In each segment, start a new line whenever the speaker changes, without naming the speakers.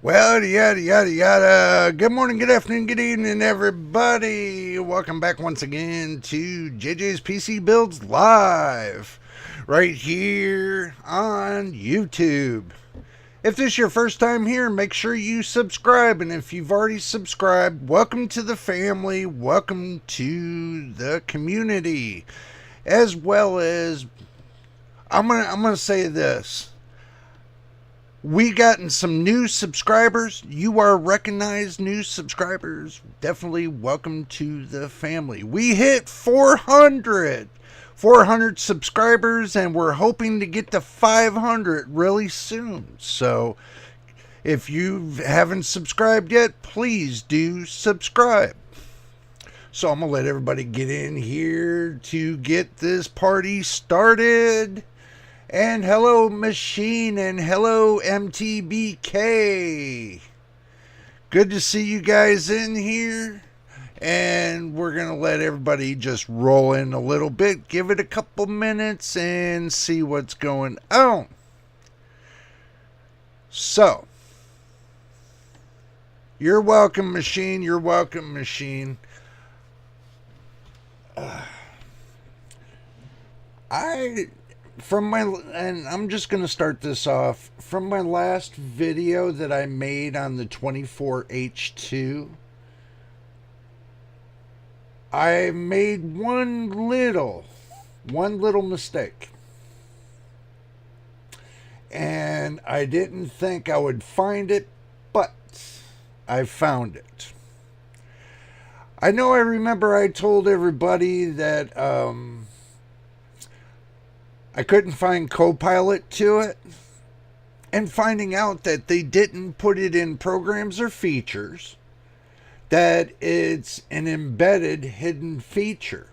Well, yada, yada, yada. Good morning, good afternoon, good evening, everybody. Welcome back once again to JayJay's PC Builds Live, right here on YouTube. If this is your first time here, make sure you subscribe. And if you've already subscribed, welcome to the family. Welcome to the community. As well as, I'm gonna say this. We gotten some new subscribers. You are recognized new subscribers. Definitely welcome to the family. We hit 400 subscribers, and we're hoping to get to 500 really soon. So if you haven't subscribed yet, please do subscribe. So I'm gonna let everybody get in here to get this party started. And hello, Machine, and hello, MTBK. Good to see you guys in here. And we're going to let everybody just roll in a little bit. Give it a couple minutes and see what's going on. So, you're welcome, Machine. You're welcome, Machine. And I'm just going to start this off from my last video that I made on the 24H2. I made one little mistake, and I didn't think I would find it, but I found it. I remember I told everybody that I couldn't find Copilot to it, and finding out that they didn't put it in programs or features, that it's an embedded hidden feature.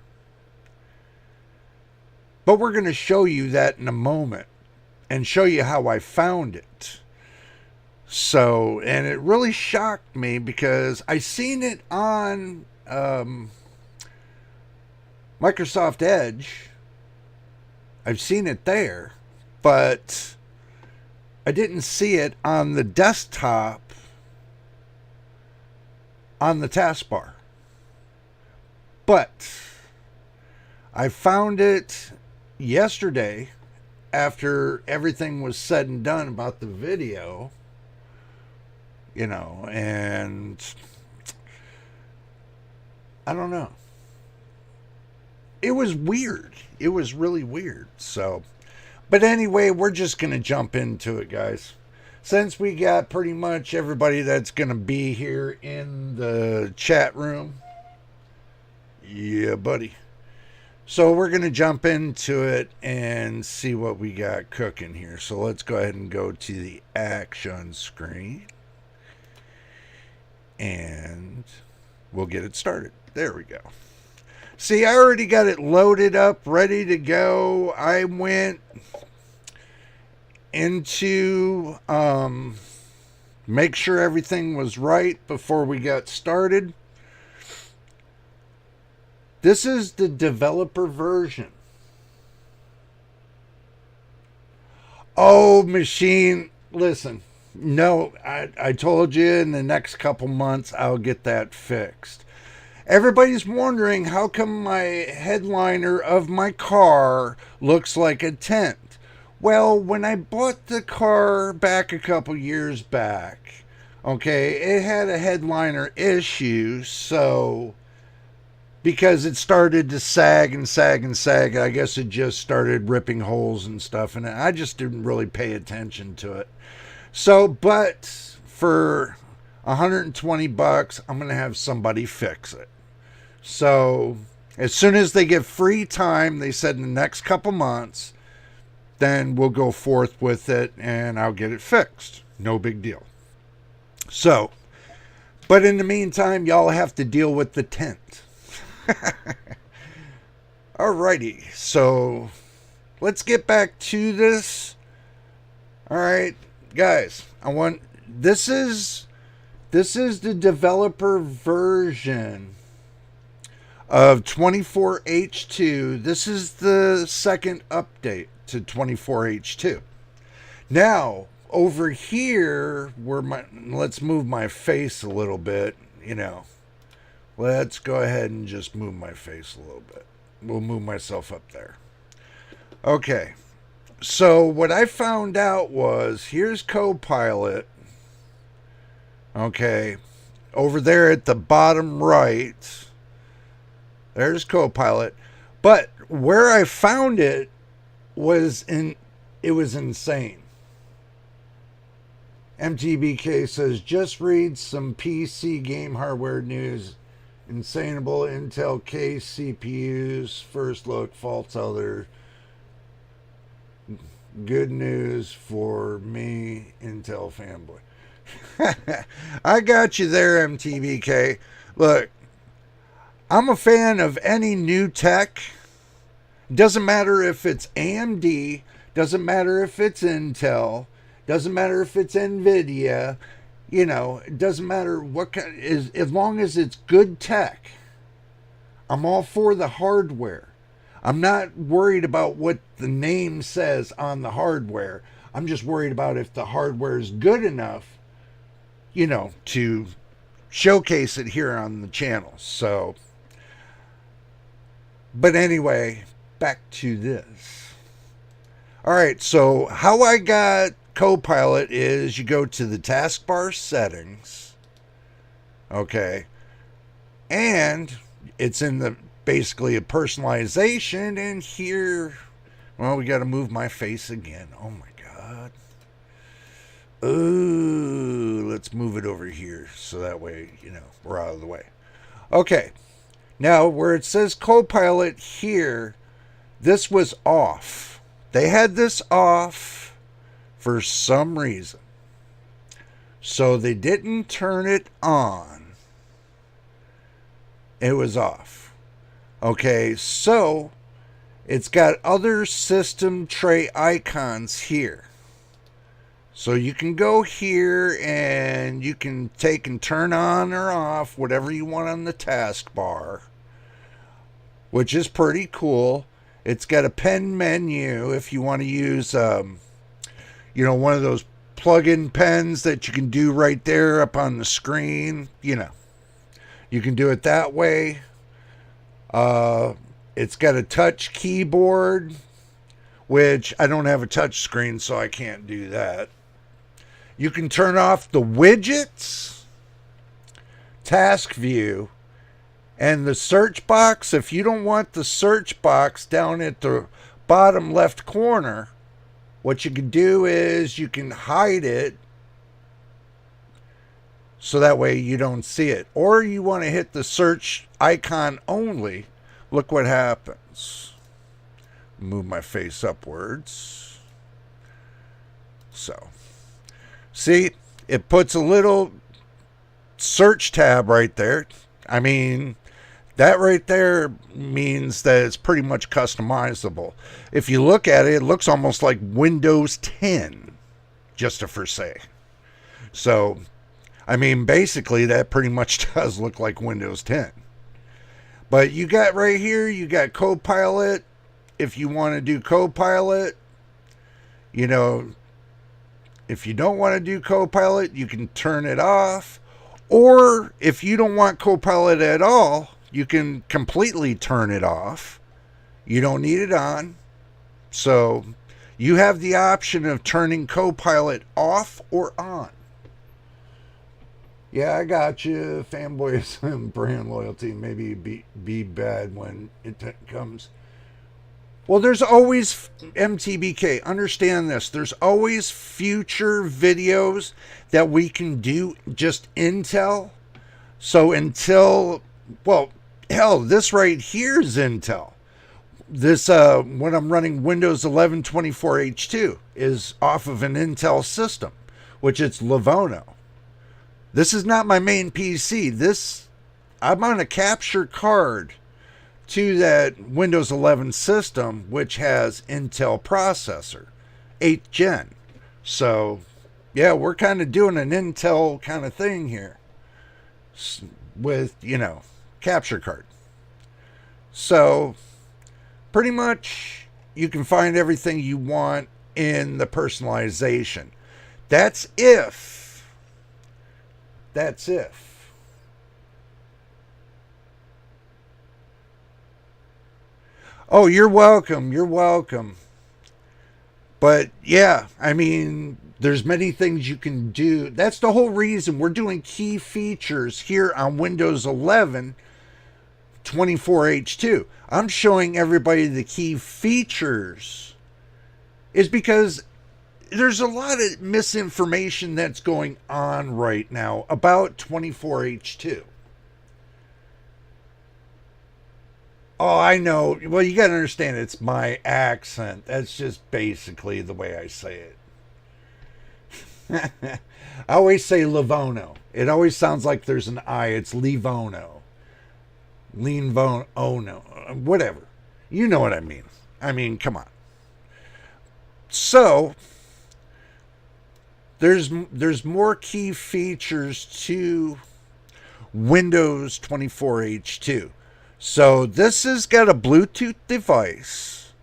But we're going to show you that in a moment and show you how I found it. So, and it really shocked me because I seen it on Microsoft Edge. I've seen it there, but I didn't see it on the desktop on the taskbar. But I found it yesterday after everything was said and done about the video, and I don't know. It was weird. It was really weird. So, but anyway, we're just going to jump into it, guys. Since we got pretty much everybody that's going to be here in the chat room. Yeah, buddy. So we're going to jump into it and see what we got cooking here. So let's go ahead and go to the action screen. And we'll get it started. There we go. See, I already got it loaded up, ready to go. I went into make sure everything was right before we got started. This is the developer version. Oh, Machine, listen. No, I told you in the next couple months I'll get that fixed. Everybody's wondering how come my headliner of my car looks like a tent. Well, when I bought the car back a couple years back, okay, it had a headliner issue, so because it started to sag and sag and sag, I guess it just started ripping holes and stuff, and I just didn't really pay attention to it. So, but for $120, I'm going to have somebody fix it. So, as soon as they get free time, they said in the next couple months, then we'll go forth with it and I'll get it fixed. No big deal. So, but in the meantime, y'all have to deal with the tent. Alrighty, so let's get back to this. Alright, guys, this is the developer version of 24H2. This is the second update to 24H2. Now, over here, let's move my face a little bit, Let's go ahead and just move my face a little bit. We'll move myself up there. Okay. So what I found out was, here's Copilot. Okay. Over there at the bottom right, there's Copilot. But where I found it was insane. MTBK says, just read some PC game hardware news. Insanable Intel case CPUs. First look, faults other. Good news for me, Intel fanboy. I got you there, MTBK. Look, I'm a fan of any new tech. Doesn't matter if it's AMD. Doesn't matter if it's Intel. Doesn't matter if it's NVIDIA. It doesn't matter what kind, as long as it's good tech. I'm all for the hardware. I'm not worried about what the name says on the hardware. I'm just worried about if the hardware is good enough, to showcase it here on the channel. So, but anyway, back to this. All right, so how I got Copilot is you go to the taskbar settings, okay, and it's in the basically a personalization, and here, well, we got to move my face again. Oh my god. Ooh, let's move it over here so that way, we're out of the way. Okay, now where it says Copilot here, this was off. They had this off for some reason. So they didn't turn it on. It was off. Okay, so it's got other system tray icons here. So you can go here and you can take and turn on or off whatever you want on the taskbar, which is pretty cool. It's got a pen menu if you want to use one of those plug-in pens that you can do right there up on the screen. You can do it that way. It's got a touch keyboard, which I don't have a touch screen, so I can't do that. You can turn off the widgets, task view, and the search box. If you don't want the search box down at the bottom left corner, what you can do is you can hide it so that way you don't see it. Or you want to hit the search icon only. Look what happens. Move my face upwards. So, see, it puts a little search tab right there. I mean, that right there means that it's pretty much customizable. If you look at it, it looks almost like Windows 10, just for say. So, I mean, basically, that pretty much does look like Windows 10. But you got right here, you got Copilot. If you want to do Copilot, if you don't want to do Copilot, you can turn it off. Or if you don't want Copilot at all, you can completely turn it off. You don't need it on. So you have the option of turning Copilot off or on. Yeah, I got you. Fanboyism, brand loyalty, maybe be bad when it comes. Well, there's always, MTBK, understand this. There's always future videos that we can do just Intel. So until, well, hell, this right here is Intel. This, when I'm running Windows 11 24H2, is off of an Intel system, which it's Livono. This is not my main PC. I'm on a capture card to that Windows 11 system, which has Intel processor, 8th gen. So, yeah, we're kind of doing an Intel kind of thing here with, capture card. So, pretty much you can find everything you want in the personalization. That's if. That's if. Oh, you're welcome. You're welcome. But yeah, I mean, there's many things you can do. That's the whole reason we're doing key features here on Windows 11 24H2. I'm showing everybody the key features is because there's a lot of misinformation that's going on right now about 24H2. Oh, I know. Well, you got to understand it's my accent. That's just basically the way I say it. I always say Livono. It always sounds like there's an I. It's Livono. Oh no. Whatever. You know what I mean. I mean, come on. So, there's more key features to Windows 24H2. So this has got a Bluetooth device.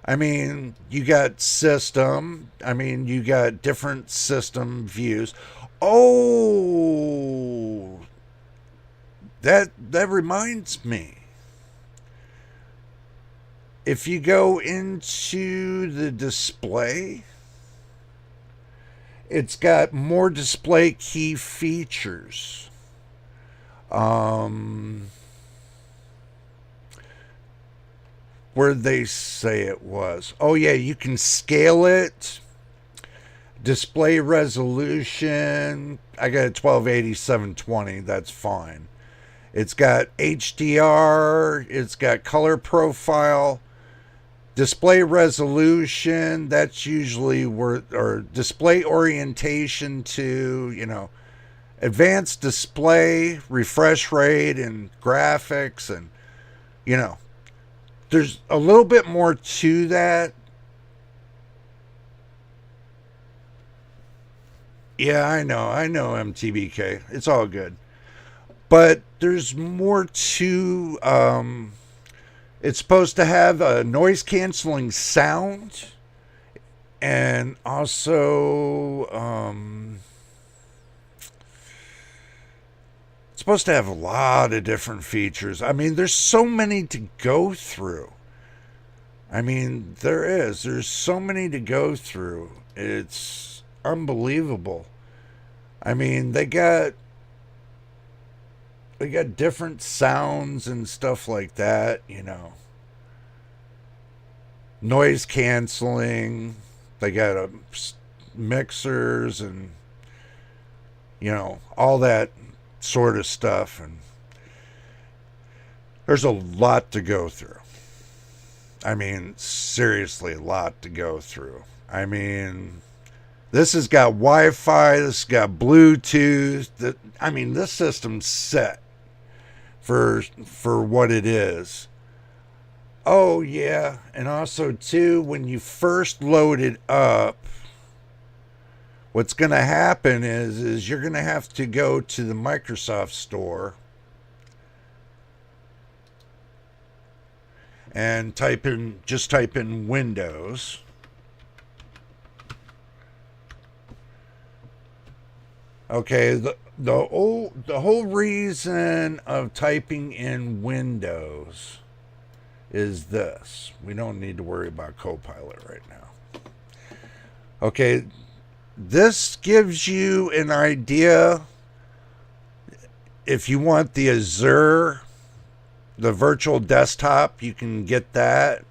I mean, you got system. I mean, you got different system views. Oh, that reminds me. If you go into the display, it's got more display key features. Where they say it was. Oh yeah, you can scale it. Display resolution. I got a 1280 720. That's fine. It's got HDR. It's got color profile. Display resolution. That's usually where, or display orientation to, advanced display, refresh rate, and graphics, and there's a little bit more to that. Yeah, I know, MTBK. It's all good. But there's more to, it's supposed to have a noise canceling sound, and also, it's supposed to have a lot of different features. I mean, there's so many to go through. I mean, there's so many to go through. It's unbelievable. I mean, they got different sounds and stuff like that, Noise canceling. They got mixers and all that sort of stuff, and there's a lot to go through. I mean, seriously, a lot to go through. I mean, this has got Wi-Fi, this has got Bluetooth. This system's set for what it is. Oh yeah, and also too, when you first load it up, what's going to happen is you're going to have to go to the Microsoft Store and type in Windows. Okay, the whole reason of typing in Windows is this. We don't need to worry about Copilot right now. Okay, this gives you an idea. If you want the Azure, the virtual desktop, you can get that.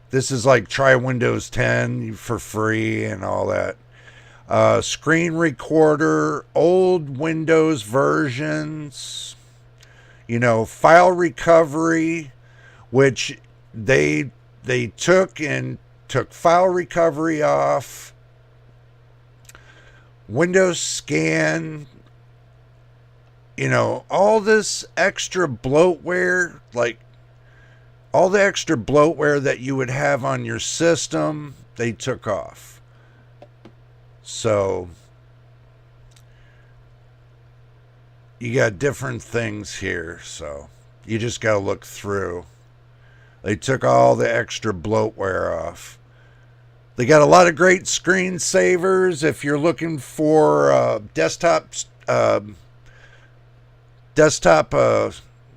This is like try Windows 10 for free and all that. Screen recorder, old Windows versions, file recovery, which they took file recovery off. Windows scan, all this extra bloatware, like all the extra bloatware that you would have on your system, they took off. So you got different things here, so you just got to look through. They took all the extra bloatware off. They got a lot of great screensavers if you're looking for desktop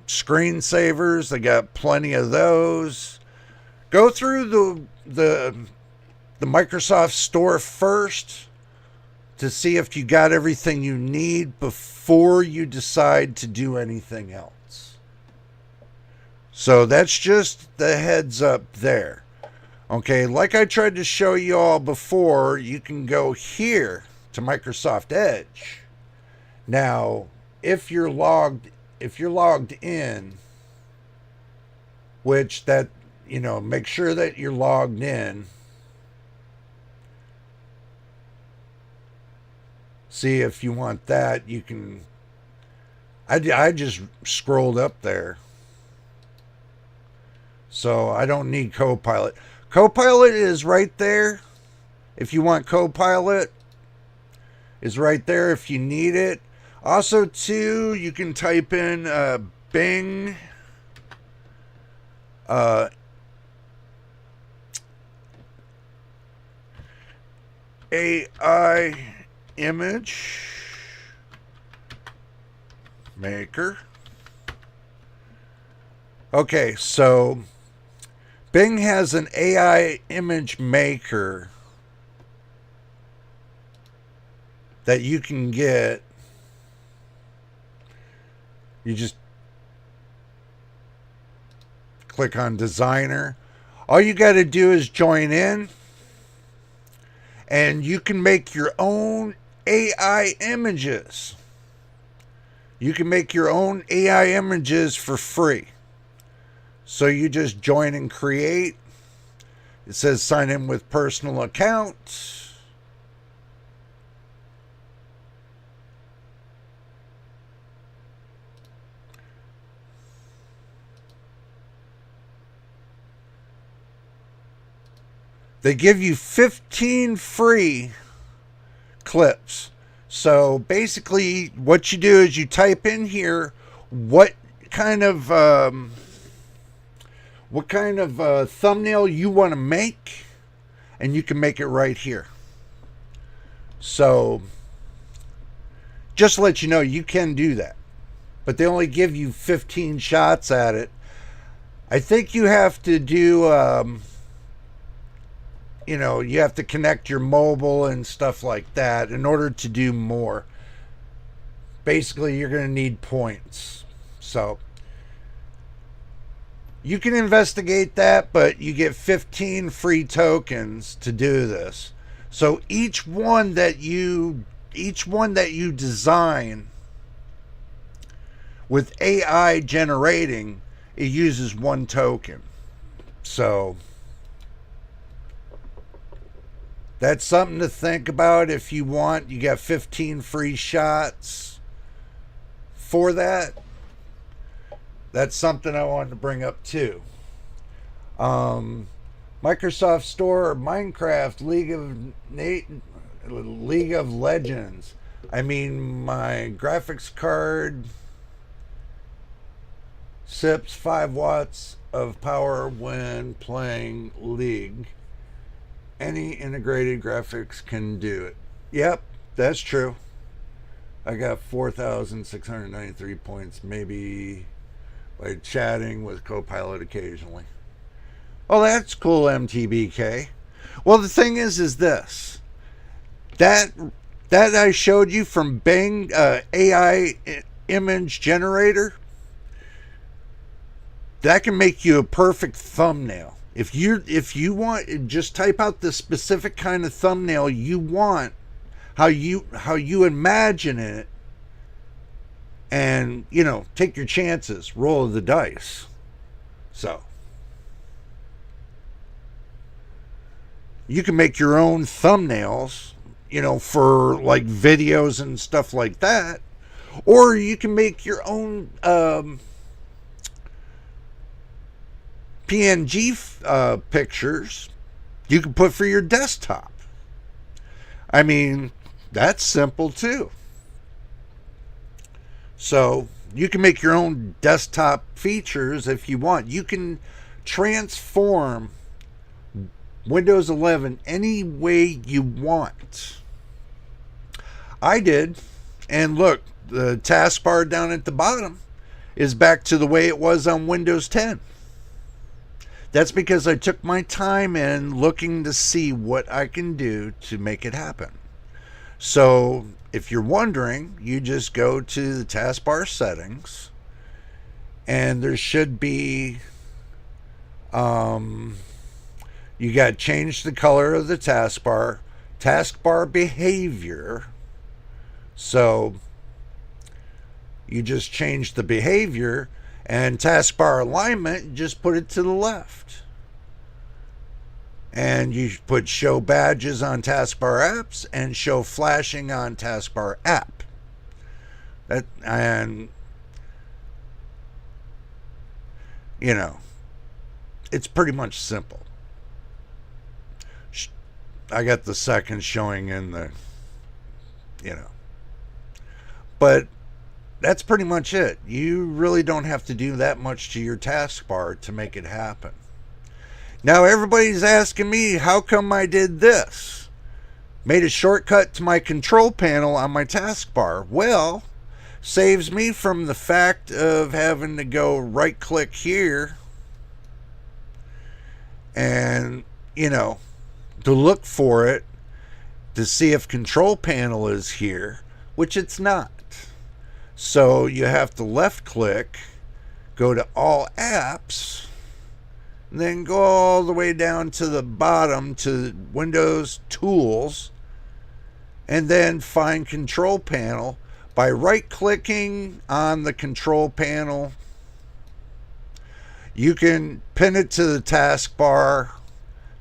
screensavers. They got plenty of those. Go through the Microsoft Store first to see if you got everything you need before you decide to do anything else. So that's just the heads up there. Okay, like I tried to show you all before, you can go here to Microsoft Edge. Now, if you're logged in, which that, make sure that you're logged in. See if you want that, you can. I just scrolled up there. So I don't need Copilot. Copilot is right there. If you want Copilot, is right there if you need it. Also, too, you can type in Bing AI image maker. Okay, so Bing has an AI image maker that you can get. You just click on designer. All you got to do is join in, and you can make your own AI images. You can make your own AI images for free. So you just join and create. It says sign in with personal account. They give you 15 free clips. So basically what you do is you type in here what kind of thumbnail you want to make, and you can make it right here. So just to let you know, you can do that, but they only give you 15 shots at it. I think you have to do you have to connect your mobile and stuff like that in order to do more. Basically, you're going to need points. So you can investigate that, but you get 15 free tokens to do this. So each one that you design with AI generating, it uses 1 token. So that's something to think about if you want. You got 15 free shots for that. That's something I wanted to bring up too. Microsoft Store, Minecraft, League of Legends. I mean, my graphics card sips 5 watts of power when playing League. Any integrated graphics can do it. Yep, that's true. I got 4,693 points, maybe by chatting with Copilot occasionally. Oh, that's cool, MTBK. Well, the thing is this. That I showed you from Bing AI image generator, that can make you a perfect thumbnail. If you want, just type out the specific kind of thumbnail you want, how you imagine it, and take your chances, roll the dice. So you can make your own thumbnails, for like videos and stuff like that, or you can make your own PNG pictures you can put for your desktop. I mean, that's simple too. So you can make your own desktop features if you want. You can transform Windows 11 any way you want. I did. And look, the taskbar down at the bottom is back to the way it was on Windows 10. That's because I took my time in looking to see what I can do to make it happen. So if you're wondering, you just go to the taskbar settings, and there should be, you got to change the color of the taskbar behavior. So you just change the behavior, and taskbar alignment, just put it to the left. And you put show badges on taskbar apps and show flashing on taskbar app. And it's pretty much simple. I got the second showing in the, but that's pretty much it. You really don't have to do that much to your taskbar to make it happen. Now everybody's asking me, how come I did this? Made a shortcut to my control panel on my taskbar. Well, saves me from the fact of having to go right click here and, to look for it to see if control panel is here, which it's not. So you have to left click, go to all apps, and then go all the way down to the bottom to Windows Tools, and then find control panel by right clicking on the control panel. You can pin it to the taskbar.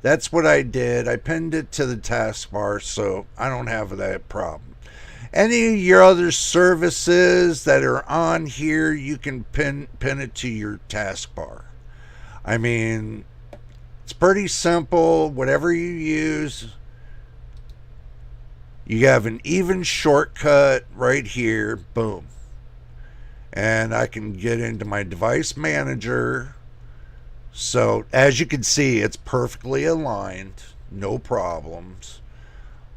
That's what I did. I pinned it to the taskbar, so I don't have that problem. Any of your other services that are on here, you can pin it to your taskbar. I mean, it's pretty simple. Whatever you use, you have an even shortcut right here. Boom. And I can get into my device manager. So as you can see, it's perfectly aligned. No problems.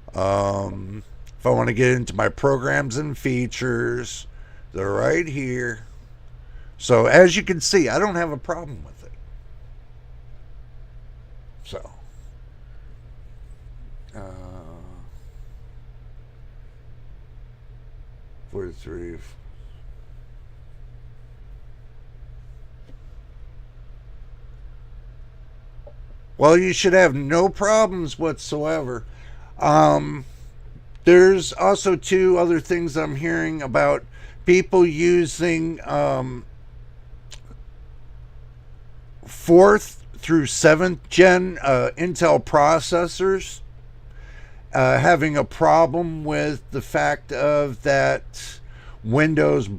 If I want to get into my programs and features, they're right here. So as you can see, I don't have a problem with it. So, 43. Well, you should have no problems whatsoever. There's also two other things I'm hearing about people using 4th through 7th gen Intel processors having a problem with the fact of that Windows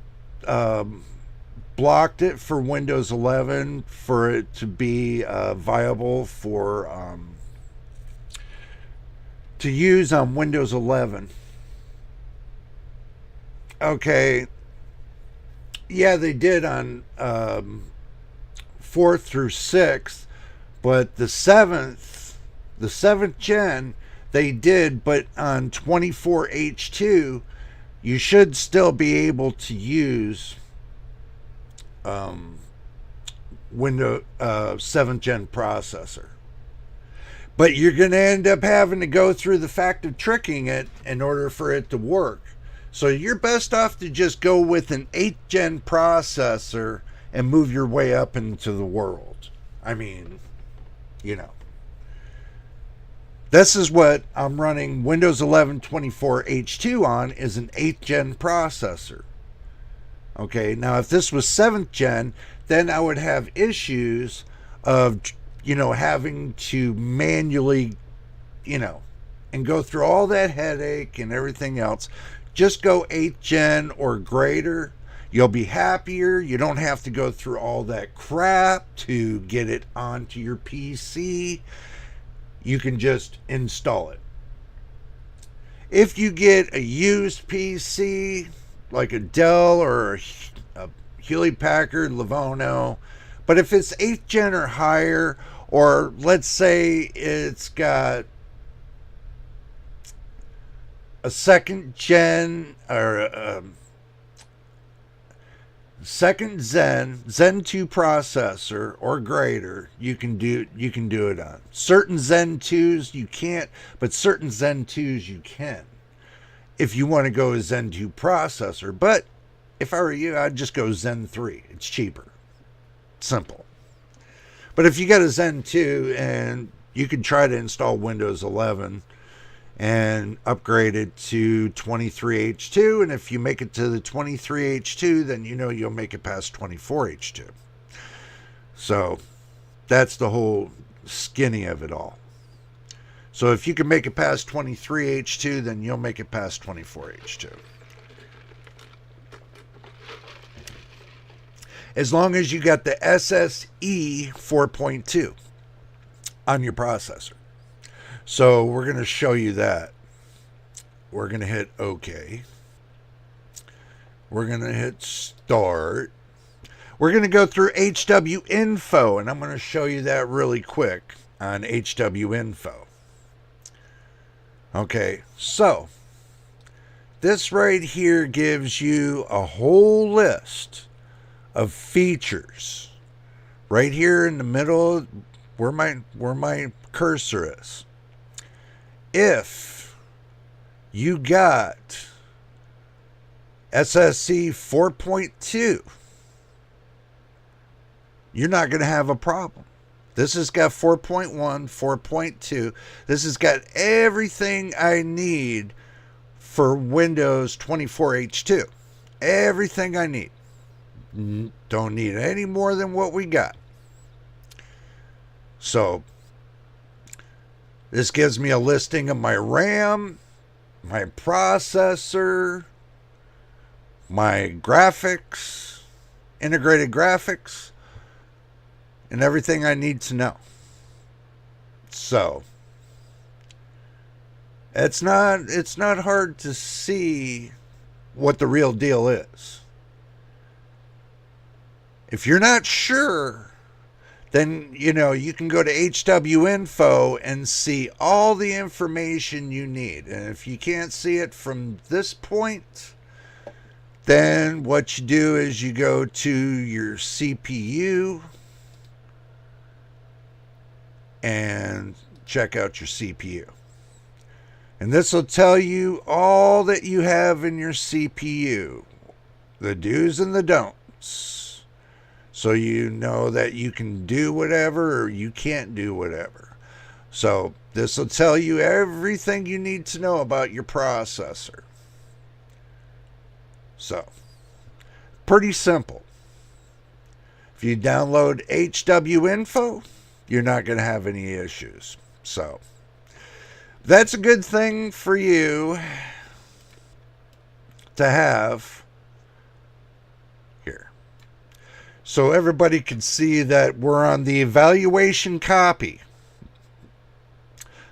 blocked it for Windows 11 for it to be viable for to use on Windows 11. Okay, yeah, they did on 4th through 6th, but the 7th gen, they did, but on 24H2, you should still be able to use Windows 7th gen processor. But you're going to end up having to go through the fact of tricking it in order for it to work. So you're best off to just go with an 8th gen processor and move your way up into the world. I mean, this is what I'm running Windows 11 24H2 on, is an 8th gen processor. Okay, now if this was 7th gen, then I would have issues of having to manually, and go through all that headache and everything else. Just go 8th gen or greater. You'll be happier. You don't have to go through all that crap to get it onto your PC. You can just install it. If you get a used PC, like a Dell or a Hewlett Packard Livono, But if it's 8th gen or higher, or let's say it's got a 2nd gen or second Zen 2 processor or greater, you can do it on. Certain Zen 2s you can't, but certain Zen 2s you can. If you want to go a Zen 2 processor, but if I were you, I'd just go Zen 3. It's cheaper. Simple. But if you got a Zen 2 and you can try to install Windows 11 and upgrade it to 23H2, and if you make it to the 23H2, then you know you'll make it past 24H2. So that's the whole skinny of it all. So if you can make it past 23H2, then you'll make it past 24H2. As long as you got the SSE 4.2 on your processor. So we're going to show you that. We're going to hit OK. We're going to hit Start. We're going to go through HW Info, and I'm going to show you that really quick on HW Info. Okay, so this right here gives you a whole list of features right here in the middle where my cursor is. If you got SSE 4.2, you're not going to have a problem. This has got 4.1, 4.2. This has got everything I need for Windows 24H2. Everything I need. Don't need any more than what we got. So this gives me a listing of my RAM, my processor, my graphics, integrated graphics, and everything I need to know. So it's not hard to see what the real deal is. If you're not sure, then you can go to HW Info and see all the information you need. And if you can't see it from this point, then what you do is you go to your CPU and check out your CPU. And this will tell you all that you have in your CPU, the do's and the don'ts. So you know that you can do whatever or you can't do whatever. So this will tell you everything you need to know about your processor. So, pretty simple. If you download HW Info, you're not going to have any issues. So, that's a good thing for you to have here. So everybody can see that we're on the evaluation copy.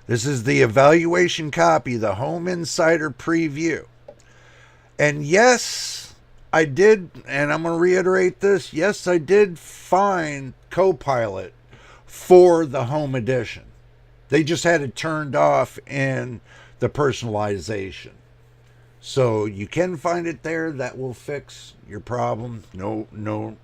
This is the evaluation copy, the Home Insider preview. And yes, I did, and I'm going to reiterate this, yes, I did find Copilot for the Home Edition. They just had it turned off in the personalization. So you can find it there. That will fix your problem. No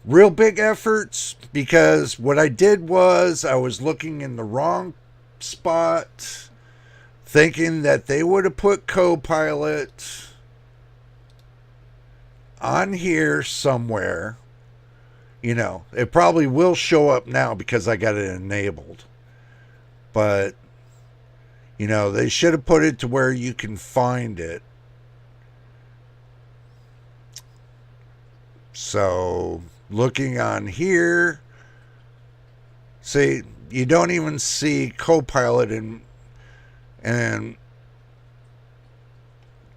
real big efforts, because what I did was I was looking in the wrong spot, thinking that they would have put Copilot on here somewhere. It probably will show up now because I got it enabled. But, they should have put it to where you can find it. So, looking on here, see, you don't even see Copilot and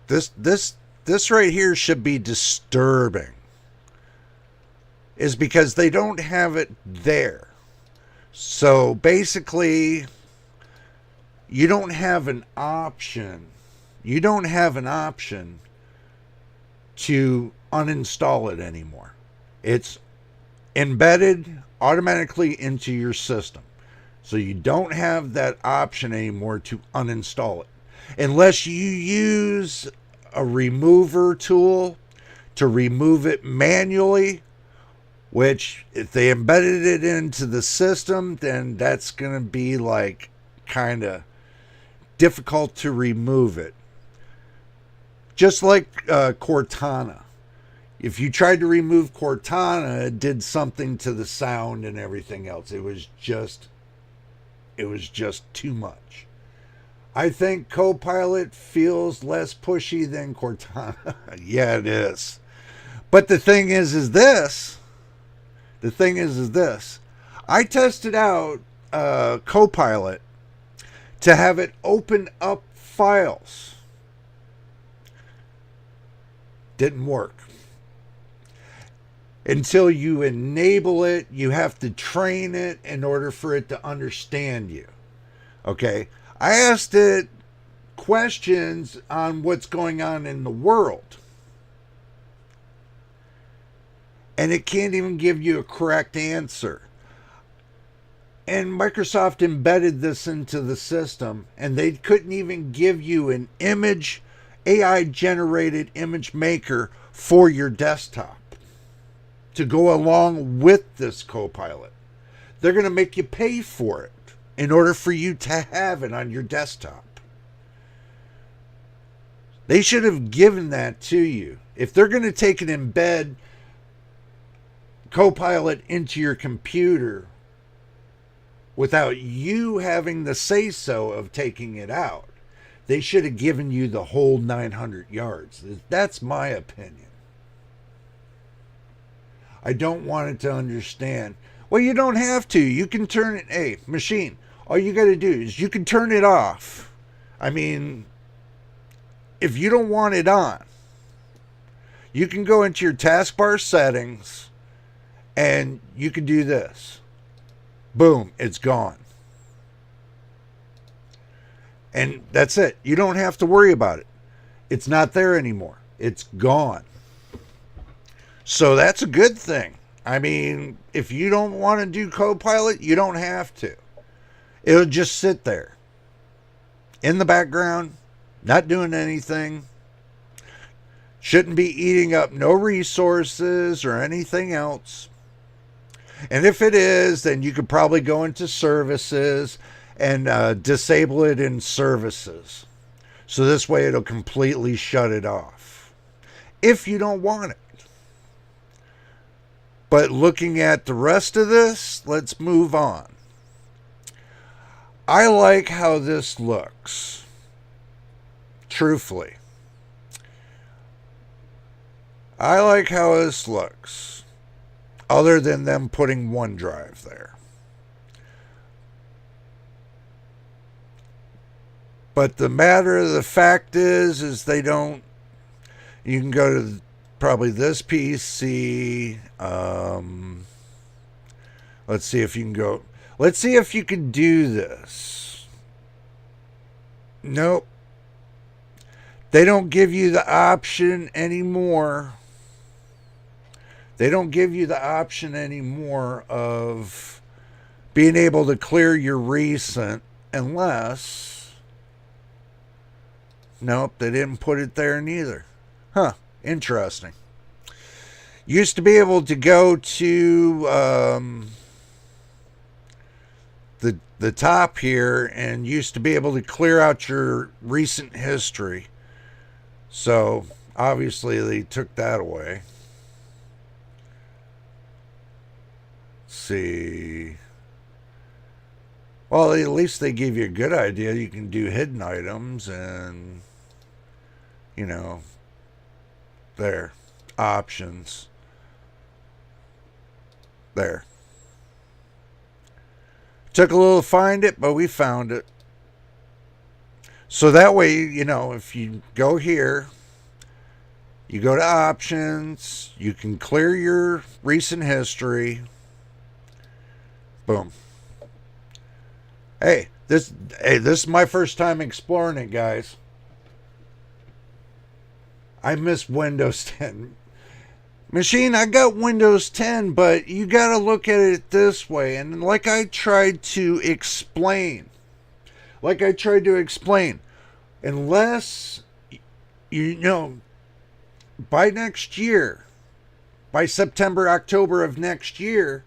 this right here should be disturbing, is because they don't have it there. So basically, you don't have an option. You don't have an option to uninstall it anymore. It's embedded automatically into your system. So you don't have that option anymore to uninstall it. Unless you use a remover tool to remove it manually, which if they embedded it into the system, then that's going to be like kind of difficult to remove it. Just like Cortana. If you tried to remove Cortana, it did something to the sound and everything else. It was just too much. I think Copilot feels less pushy than Cortana. Yeah, it is. But the thing is this. I tested out Copilot to have it open up files. Didn't work. Until you enable it, you have to train it in order for it to understand you. Okay? I asked it questions on what's going on in the world. And it can't even give you a correct answer. And Microsoft embedded this into the system, and they couldn't even give you an image, AI-generated image maker for your desktop to go along with this Copilot. They're going to make you pay for it in order for you to have it on your desktop. They should have given that to you. If they're going to take and embed Copilot into your computer without you having the say-so of taking it out, they should have given you the whole 900 yards. That's my opinion. I don't want it to understand. Well, you don't have to. You can turn it, hey, machine, all you got to do is you can turn it off. I mean, if you don't want it on, you can go into your taskbar settings and you can do this. Boom, it's gone. And that's it. You don't have to worry about it. It's not there anymore. It's gone. So that's a good thing. I mean, if you don't want to do Copilot, you don't have to. It'll just sit there in the background, not doing anything. Shouldn't be eating up no resources or anything else. And if it is, then you could probably go into services and disable it in services. So this way it'll completely shut it off. If you don't want it. But looking at the rest of this, let's move on. I like how this looks. Truthfully. I like how this looks. Other than them putting OneDrive there. But the matter of the fact is they don't. You can go to probably this PC. Let's see if you can go. Let's see if you can do this. Nope. They don't give you the option anymore. They don't give you the option anymore of being able to clear your recent unless... Nope, they didn't put it there neither. Huh, interesting. Used to be able to go to the top here and used to be able to clear out your recent history. So, obviously they took that away. See. Well, at least they give you a good idea. You can do hidden items and, you know, there. Options. There. Took a little to find it, but we found it. So that way, you know, if you go here, you go to options, you can clear your recent history. Boom. Hey, this is my first time exploring it, guys. I miss Windows 10. Machine, I got Windows 10, but you got to look at it this way. And like I tried to explain, unless, you know, by next year, by September, October of next year,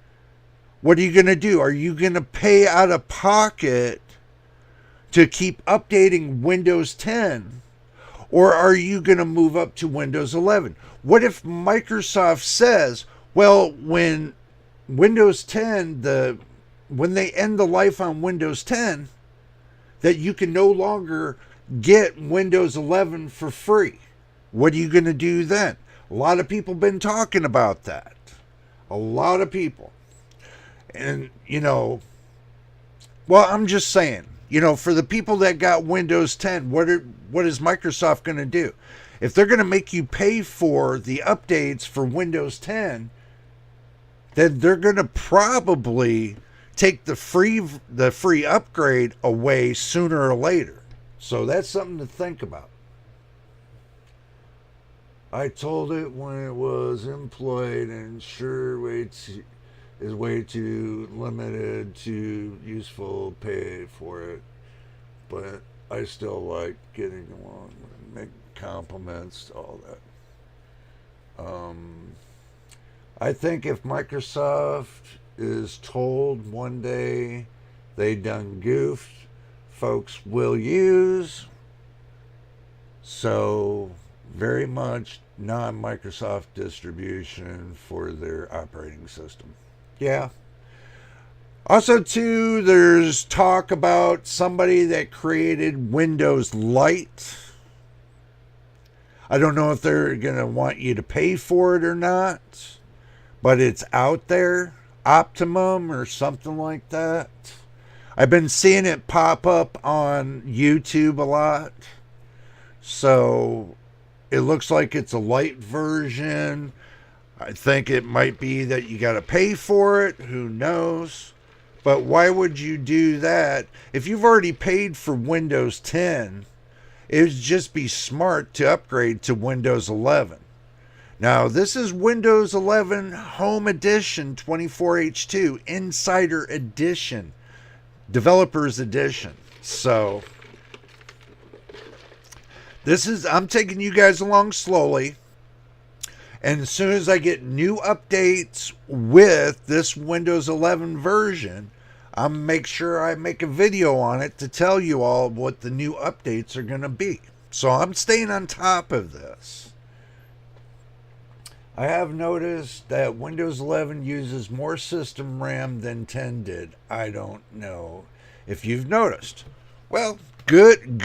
what are you going to do? Are you going to pay out of pocket to keep updating Windows 10? Or are you going to move up to Windows 11? What if Microsoft says, well, when Windows 10, when they end the life on Windows 10, that you can no longer get Windows 11 for free? What are you going to do then? A lot of people have been talking about that. A lot of people. And, well, I'm just saying, for the people that got Windows 10, what is Microsoft going to do? If they're going to make you pay for the updates for Windows 10, then they're going to probably take the free upgrade away sooner or later. So that's something to think about. I told it when it was employed, and sure is way too limited to useful pay for it, but I still like getting along and make compliments, all that. I think if Microsoft is told one day they done goofed, folks will use. So very much non-Microsoft distribution for their operating system. Yeah. Also, too, there's talk about somebody that created Windows Lite. I don't know if they're going to want you to pay for it or not, but it's out there. Optimum or something like that. I've been seeing it pop up on YouTube a lot. So it looks like it's a light version. I think it might be that you got to pay for it. Who knows? But why would you do that? If you've already paid for Windows 10, it would just be smart to upgrade to Windows 11. Now, this is Windows 11 Home Edition 24H2 Insider Edition, Developers Edition. So, I'm taking you guys along slowly. And as soon as I get new updates with this Windows 11 version, I'll make sure I make a video on it to tell you all what the new updates are going to be. So I'm staying on top of this. I have noticed that Windows 11 uses more system RAM than 10 did. I don't know if you've noticed. Well, good.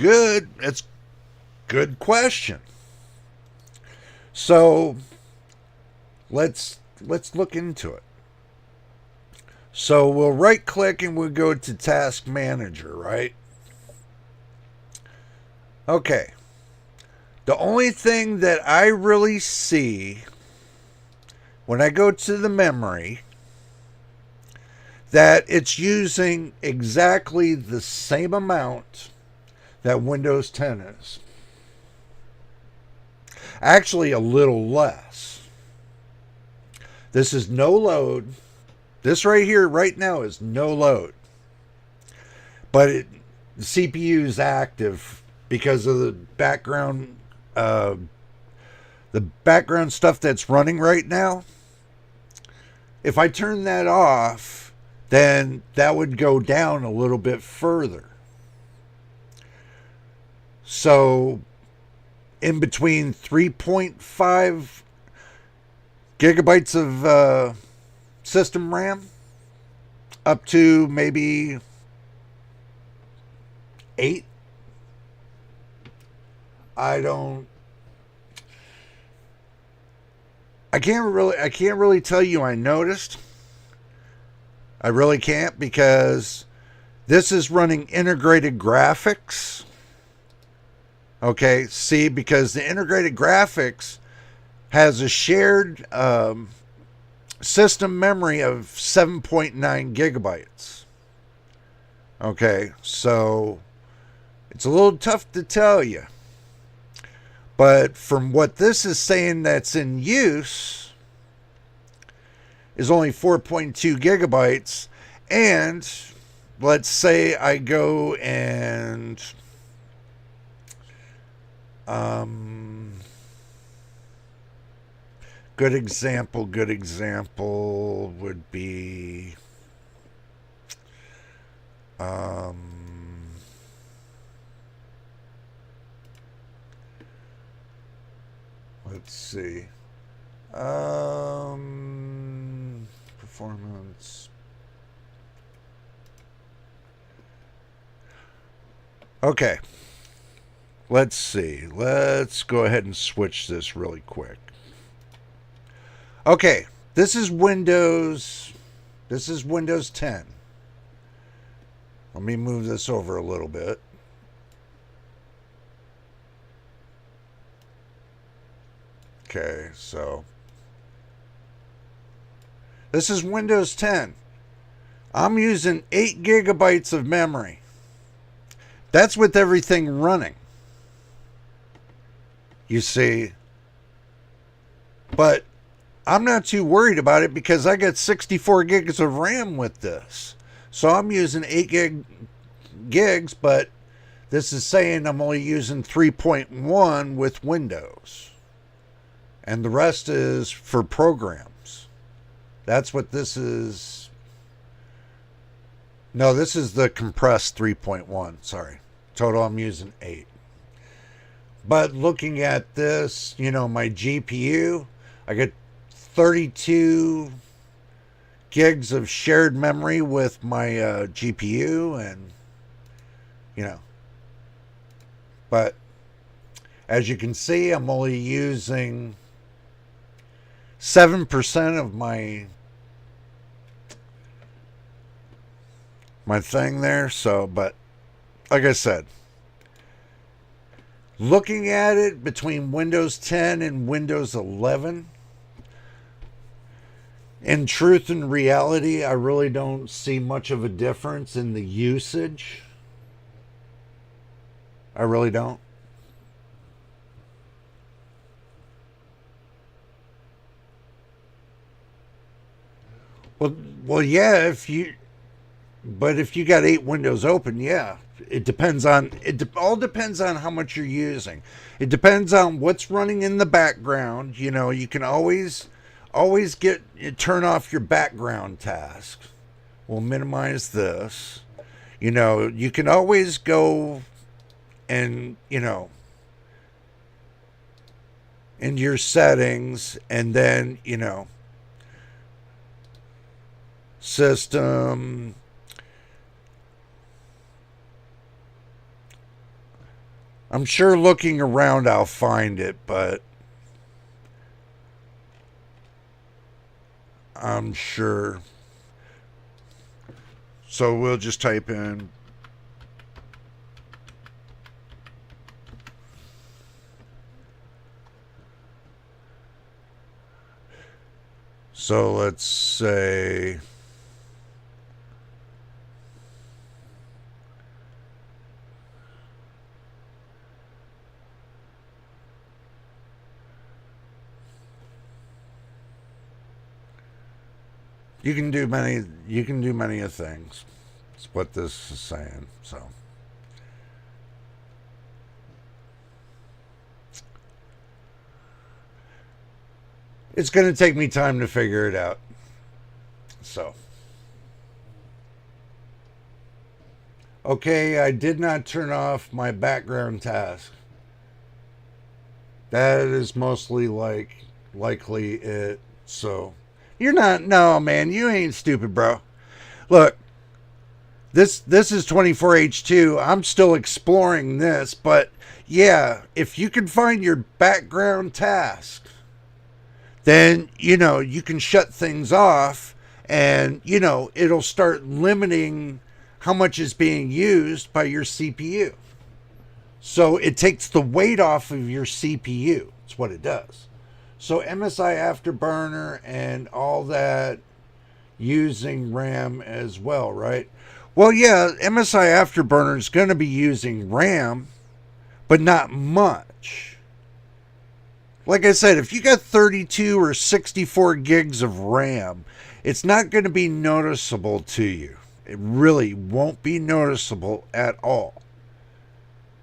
That's a good question. So let's look into it. So we'll right click and we'll go to Task Manager, right? Okay. The only thing that I really see when I go to the memory, that it's using exactly the same amount that Windows 10 is. Actually, a little less. This is no load. This right here, right now, is no load. But the CPU is active because of the background stuff that's running right now. If I turn that off, then that would go down a little bit further. So in between 3.5 gigabytes of system RAM up to maybe 8. I can't really tell you I noticed. I really can't, because this is running integrated graphics. Okay, see, because the integrated graphics has a shared system memory of 7.9 gigabytes. Okay, so it's a little tough to tell you. But from what this is saying that's in use, is only 4.2 gigabytes, and let's say I go and good example would be let's see. Performance. Okay. Let's see. Let's go ahead and switch this really quick. Okay. This is Windows 10. Let me move this over a little bit. Okay, so this is Windows 10. I'm using 8 gigabytes of memory. That's with everything running. You see, but I'm not too worried about it because I got 64 gigs of RAM with this. So I'm using 8 gigs, but this is saying I'm only using 3.1 with Windows. And the rest is for programs. That's what this is. No, this is the compressed 3.1. Sorry. Total, I'm using 8. But looking at this, my GPU, I get 32 gigs of shared memory with my GPU, and, but as you can see, I'm only using 7% of my thing there. So, but like I said, looking at it between Windows 10 and Windows 11, in truth and reality, I really don't see much of a difference in the usage. I really don't. Well, yeah. But if you got 8 windows open, yeah, it depends on all depends on how much you're using. It depends on what's running in the background. You can always turn off your background tasks. We'll minimize this. You can always go and into your settings, and then system. I'm sure looking around I'll find it, but I'm sure. So we'll just type in so let's say you can do many of things. That's what this is saying. So it's going to take me time to figure it out. So okay, I did not turn off my background task. That is mostly likely it. So you're not, no, man, you ain't stupid, bro. Look, this is 24H2. I'm still exploring this, but yeah, if you can find your background task, then, you can shut things off, and, it'll start limiting how much is being used by your CPU. So it takes the weight off of your CPU. That's what it does. So MSI Afterburner and all that using RAM as well, right? Well, yeah, MSI Afterburner is going to be using RAM, but not much. like I said, if you got 32 or 64 gigs of RAM, it's not going to be noticeable to you. It really won't be noticeable at all.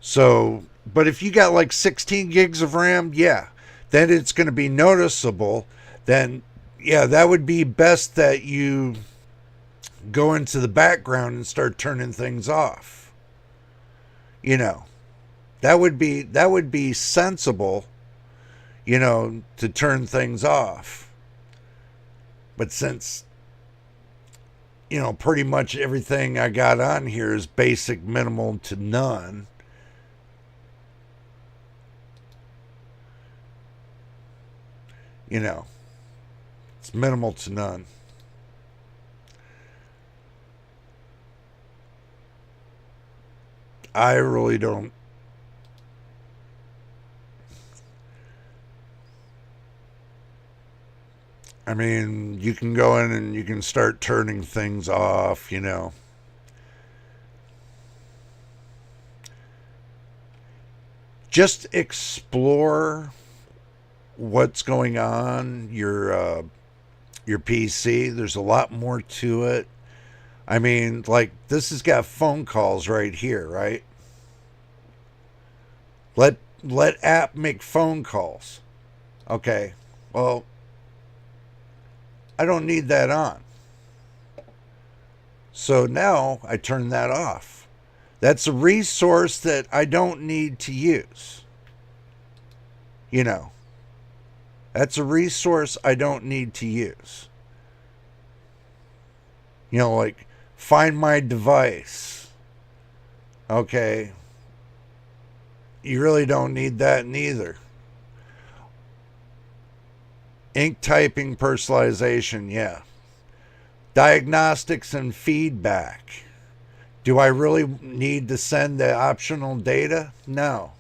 So, but if you got like 16 gigs of RAM, yeah, then it's going to be noticeable. Then, yeah, that would be best that you go into the background and start turning things off. You know, that would be sensible, you know, to turn things off. But since, you know, pretty much everything I got on here is basic, minimal to none, you know, it's minimal to none. I really don't. I mean, you can go in and you can start turning things off, you know. Just explore what's going on your PC. There's a lot more to it. I mean, like this has got phone calls right here, right? Let app make phone calls. Okay. Well, I don't need that on. So now I turn that off. That's a resource that I don't need to use. You know, that's a resource I don't need to use. You know, like find my device. Okay. You really don't need that neither. Ink typing personalization, yeah. Diagnostics and feedback. Do I really need to send the optional data? No.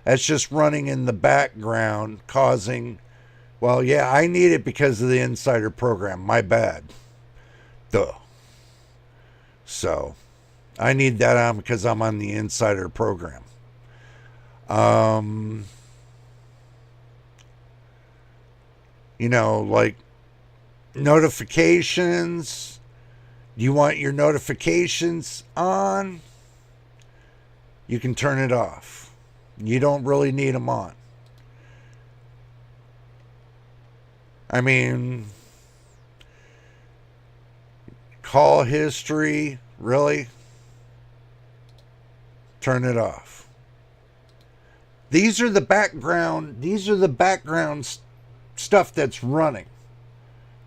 That's just running in the background, causing, well, yeah, I need it because of the insider program. My bad. Duh. So, I need that on because I'm on the insider program. You know, like notifications. Do you want your notifications on? You can turn it off. You don't really need them on. I mean, call history, really? Turn it off. These are the background stuff that's running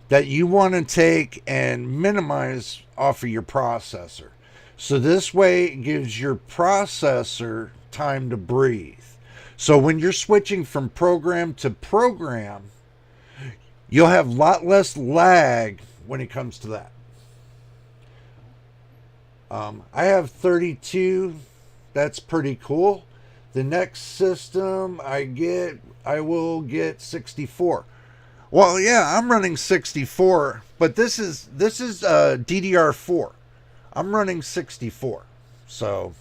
that you want to take and minimize off of your processor. So this way it gives your processor time to breathe. So when you're switching from program to program, you'll have a lot less lag when it comes to that. I have 32. That's pretty cool. The next system I will get 64. Well, yeah, I'm running 64, but this is DDR4. I'm running 64. So,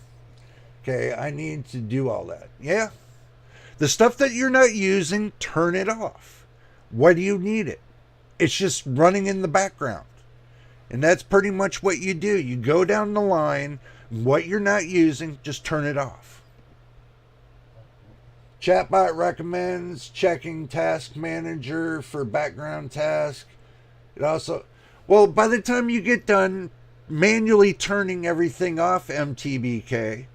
okay, I need to do all that. Yeah. The stuff that you're not using, turn it off. Why do you need it? It's just running in the background. And that's pretty much what you do. You go down the line, what you're not using, just turn it off. Chatbot recommends checking Task Manager for background task. It also, well, by the time you get done manually turning everything off, MTBK,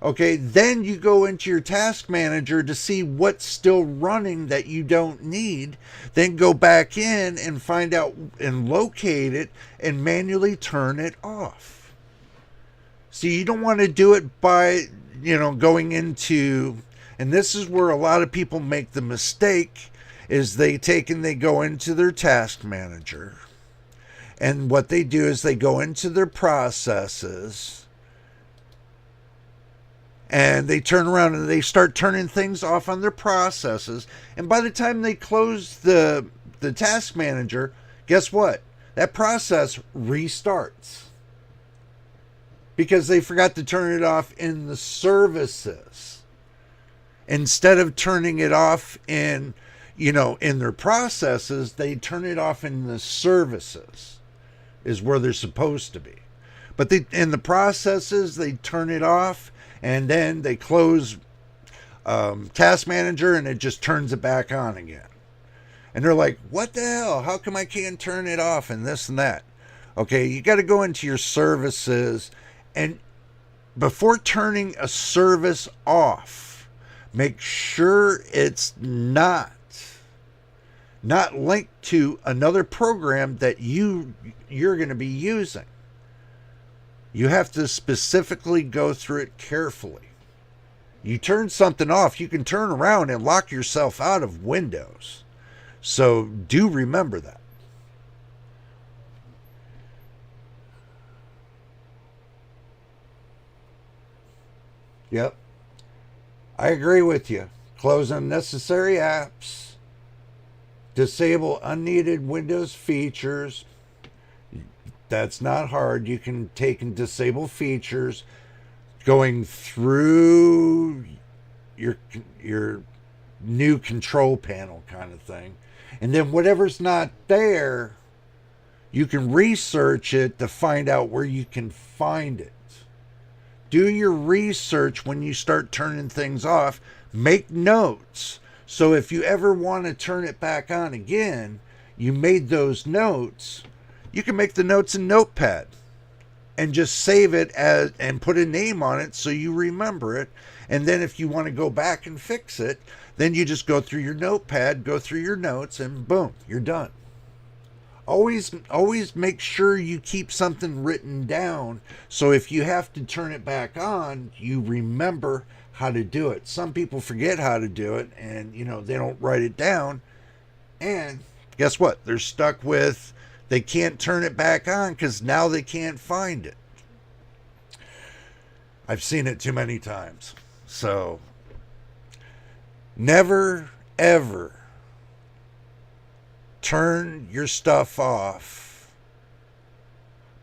okay, then you go into your Task Manager to see what's still running that you don't need. Then go back in and find out and locate it and manually turn it off. See, you don't want to do it by, going into... And this is where a lot of people make the mistake, is they go into their Task Manager. And what they do is they go into their processes and they turn around and they start turning things off on their processes. And by the time they close the Task Manager, guess what? That process restarts. Because they forgot to turn it off in the services. Instead of turning it off in, in their processes, they turn it off in the services, is where they're supposed to be. But in the processes, they turn it off, and then they close Task Manager, and it just turns it back on again. And they're like, what the hell? How come I can't turn it off and this and that? Okay, you got to go into your services, and before turning a service off, make sure it's not linked to another program that you're going to be using. You have to specifically go through it carefully. You turn something off, you can turn around and lock yourself out of Windows. So do remember that. Yep. I agree with you. Close unnecessary apps. Disable unneeded Windows features. That's not hard. You can take and disable features. Going through your new control panel kind of thing. And then whatever's not there, you can research it to find out where you can find it. Do your research when you start turning things off. Make notes. So if you ever want to turn it back on again, you made those notes. You can make the notes in Notepad and just save it and put a name on it so you remember it. And then if you want to go back and fix it, then you just go through your Notepad, go through your notes, and boom, you're done. Always make sure you keep something written down, so if you have to turn it back on, you remember how to do it. Some people forget how to do it, and they don't write it down, and guess what? They're stuck with, they can't turn it back on because now they can't find it. I've seen it too many times. So never ever turn your stuff off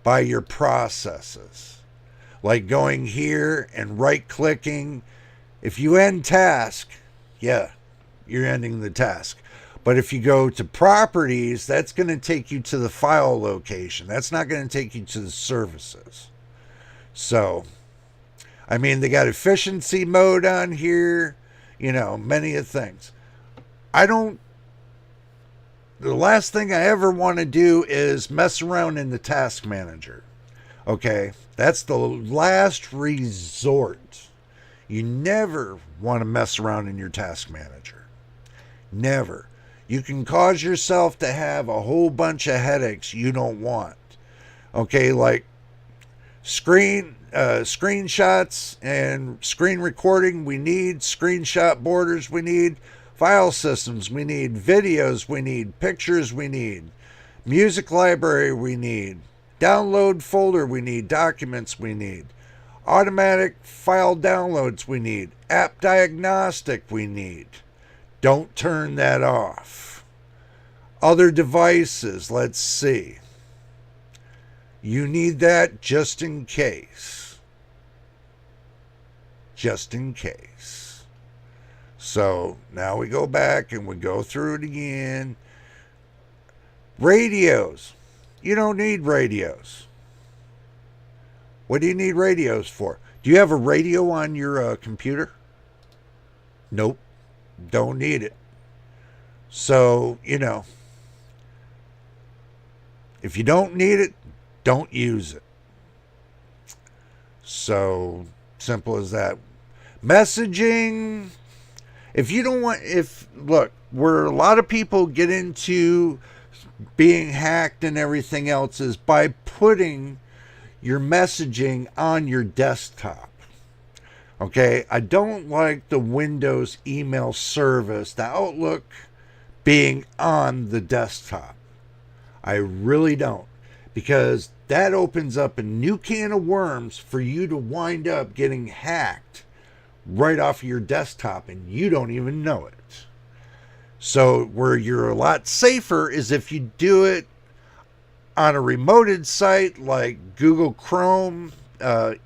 by your processes. Like going here and right clicking. If you end task, yeah, you're ending the task. But if you go to properties, that's going to take you to the file location. That's not going to take you to the services. So, I mean, they got efficiency mode on here, many of things. The last thing I ever want to do is mess around in the task manager. Okay, that's the last resort. You never want to mess around in your task manager. Never. You can cause yourself to have a whole bunch of headaches you don't want. Okay, like screenshots and screen recording, we need screenshot borders, we need file systems, we need videos, we need pictures, we need music library, we need download folder, we need documents, we need automatic file downloads, we need app diagnostic, we need. Don't turn that off. Other devices, let's see. You need that just in case. Just in case. So now we go back and we go through it again. Radios. You don't need radios. What do you need radios for? Do you have a radio on your computer? Nope. Don't need it. So, if you don't need it, don't use it. So simple as that. Messaging. Look, where a lot of people get into being hacked and everything else is by putting your messaging on your desktop. Okay, I don't like the Windows email service, the Outlook, being on the desktop. I really don't, because that opens up a new can of worms for you to wind up getting hacked right off of your desktop and you don't even know it. So where you're a lot safer is if you do it on a remoted site like Google Chrome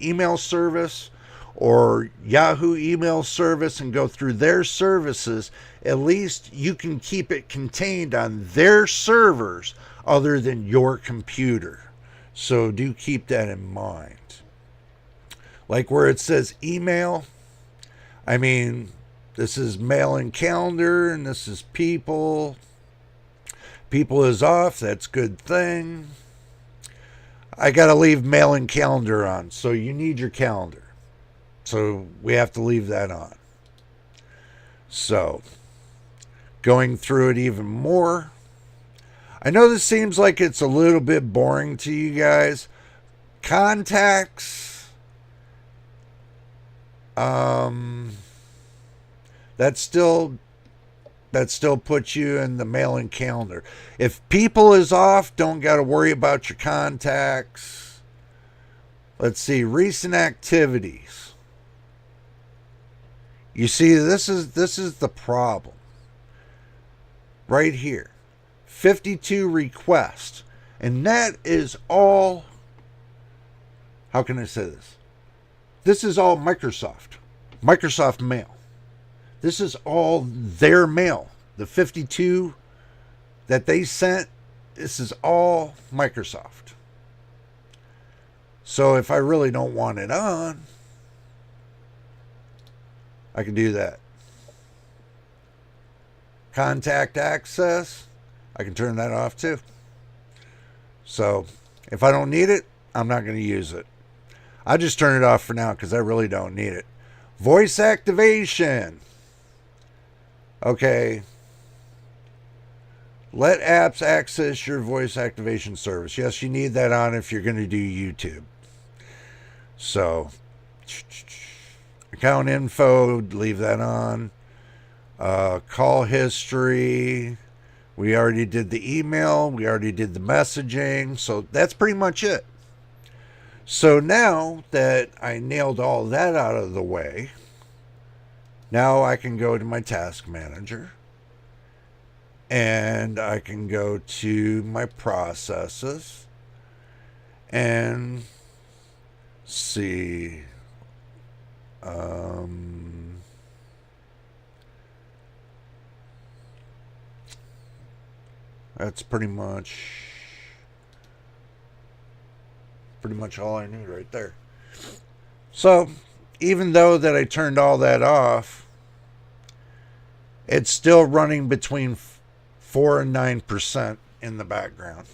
email service, or Yahoo email service and go through their services, at least you can keep it contained on their servers other than your computer. So do keep that in mind. Like where it says email, I mean, this is mail and calendar, and this is people. People is off, that's a good thing. I got to leave mail and calendar on, so you need your calendar. So we have to leave that on. So, going through it even more. I know this seems like it's a little bit boring to you guys. Contacts. That still puts you in the mail and calendar. If people is off, don't got to worry about your contacts. Let's see, recent activities. You see, this is the problem. Right here. 52 requests. And that is all, how can I say this? This is all Microsoft Mail. This is all their mail. The 52 that they sent, this is all Microsoft. So if I really don't want it on, I can do that. Contact access, I can turn that off too. So if I don't need it, I'm not going to use it. I just turn it off for now because I really don't need it. Voice activation. Okay. Let apps access your voice activation service. Yes, you need that on if you're going to do YouTube. So, account info, leave that on. Call history. We already did the email. We already did the messaging. So, that's pretty much it. So, now that I nailed all that out of the way, now I can go to my task manager. And I can go to my processes and see. That's pretty much all I need right there. So, even though that I turned all that off, it's still running between 4 and 9% in the background.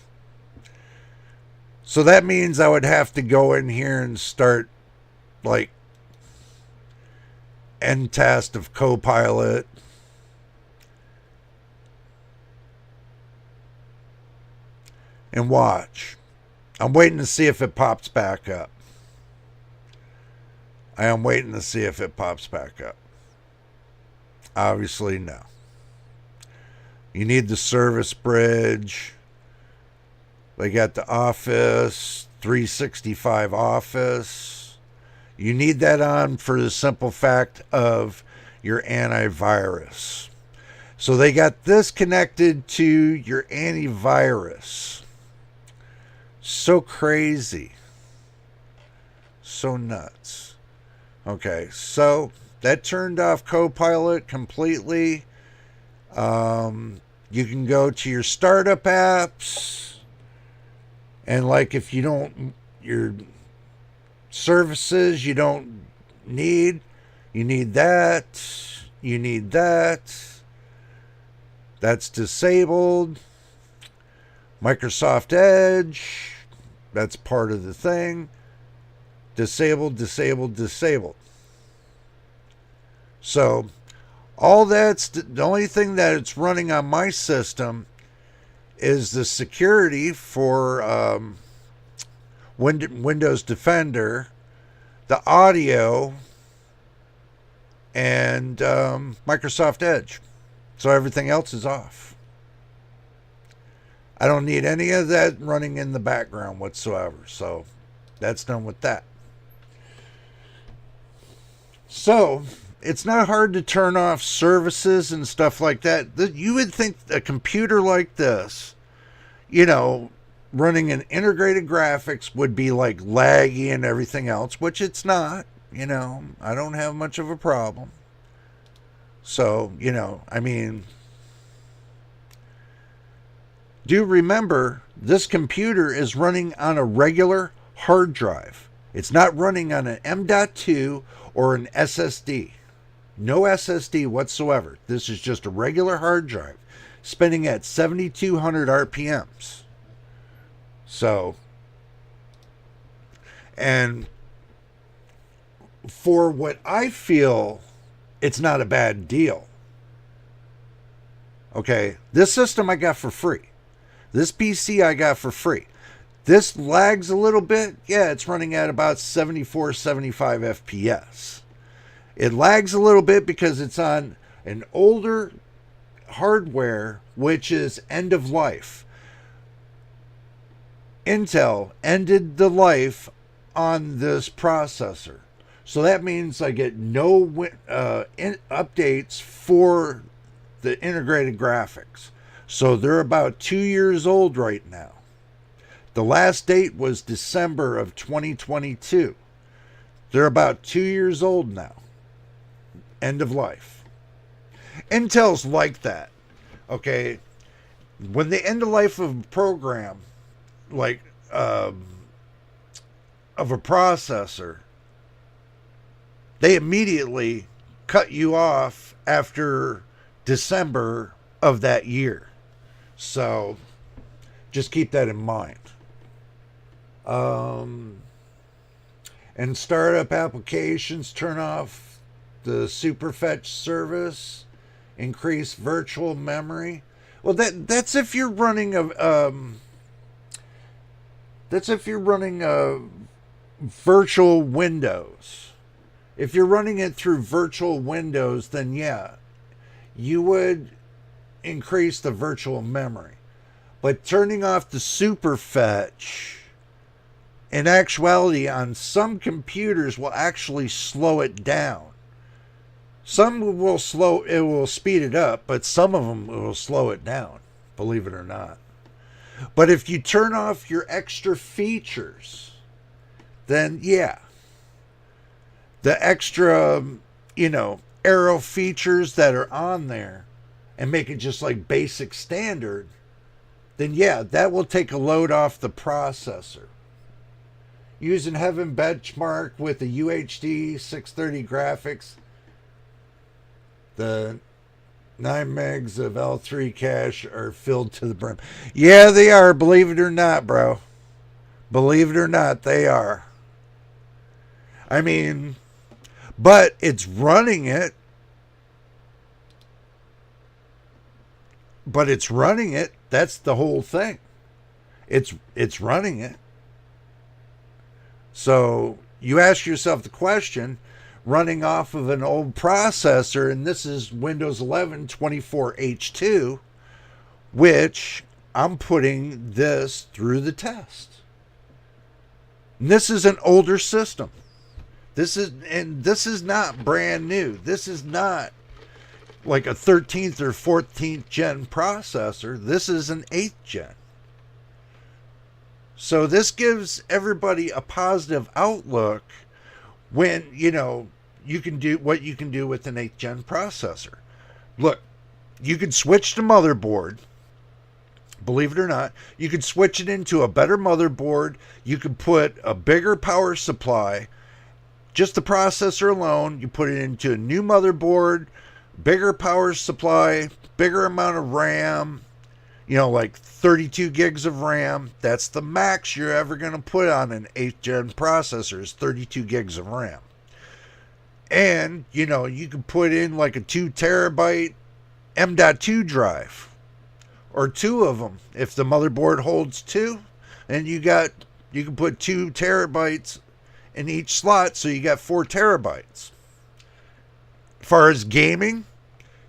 So that means I would have to go in here and start like end task of Copilot. And watch. I'm waiting to see if it pops back up. I am waiting to see if it pops back up. Obviously, no. You need the service bridge. They got the Office 365 Office. You need that on for the simple fact of your antivirus. So they got this connected to your antivirus. So crazy. So nuts. Okay, so that turned off Copilot completely. You can go to your startup apps. And like if you don't, your services you don't need, you need that. You need that. That's disabled. Microsoft Edge, that's part of the thing. Disabled, disabled, disabled. So, all that's the only thing that it's running on my system is the security for Windows Defender, the audio, and Microsoft Edge. So everything else is off. I don't need any of that running in the background whatsoever. So that's done with that. So it's not hard to turn off services and stuff like that. You would think a computer like this, you know, running an integrated graphics would be like laggy and everything else, which it's not. I don't have much of a problem. So, I mean, do remember this computer is running on a regular hard drive. It's not running on an M.2 or an SSD. No SSD whatsoever. This is just a regular hard drive spinning at 7,200 RPMs. So, and for what I feel, it's not a bad deal. Okay, this system I got for free. This PC I got for free. This lags a little bit. Yeah, it's running at about 74, 75 FPS. It lags a little bit because it's on an older hardware, which is end of life. Intel ended the life on this processor. So that means I get no updates for the integrated graphics. So they're about 2 years old right now. The last date was December of 2022. They're about 2 years old now. End of life. Intel's like that. Okay. When they end the life of a program, like of a processor, they immediately cut you off after December of that year. So just keep that in mind. And startup applications, turn off the superfetch service, increase virtual memory. Well, that's if you're running virtual Windows. If you're running it through virtual Windows, then yeah, you would increase the virtual memory. But turning off the superfetch, in actuality, on some computers will actually slow it down. Some it will speed it up, but some of them will slow it down, believe it or not. But if you turn off your extra features, then yeah, the extra, arrow features that are on there and make it just like basic standard, then yeah, that will take a load off the processor. Using Heaven Benchmark with the UHD 630 graphics, the 9 megs of L3 cache are filled to the brim. Yeah, they are, believe it or not, bro. Believe it or not, they are. I mean, but it's running it. But it's running it. That's the whole thing. It's running it. So you ask yourself the question, running off of an old processor, and this is Windows 11 24H2, which I'm putting this through the test. And this is an older system. This is not brand new. This is not like a 13th or 14th gen processor. This is an 8th gen. So this gives everybody a positive outlook when, you can do what you can do with an 8th gen processor. Look, you can switch the motherboard. Believe it or not, you can switch it into a better motherboard. You can put a bigger power supply. Just the processor alone, you put it into a new motherboard, bigger power supply, bigger amount of RAM, like 32 gigs of RAM. That's the max you're ever going to put on an 8th gen processor is 32 gigs of RAM. And, you can put in like a 2 terabyte M.2 drive or two of them. If the motherboard holds two, and you can put 2 terabytes in each slot, so you got 4 terabytes. As far as gaming,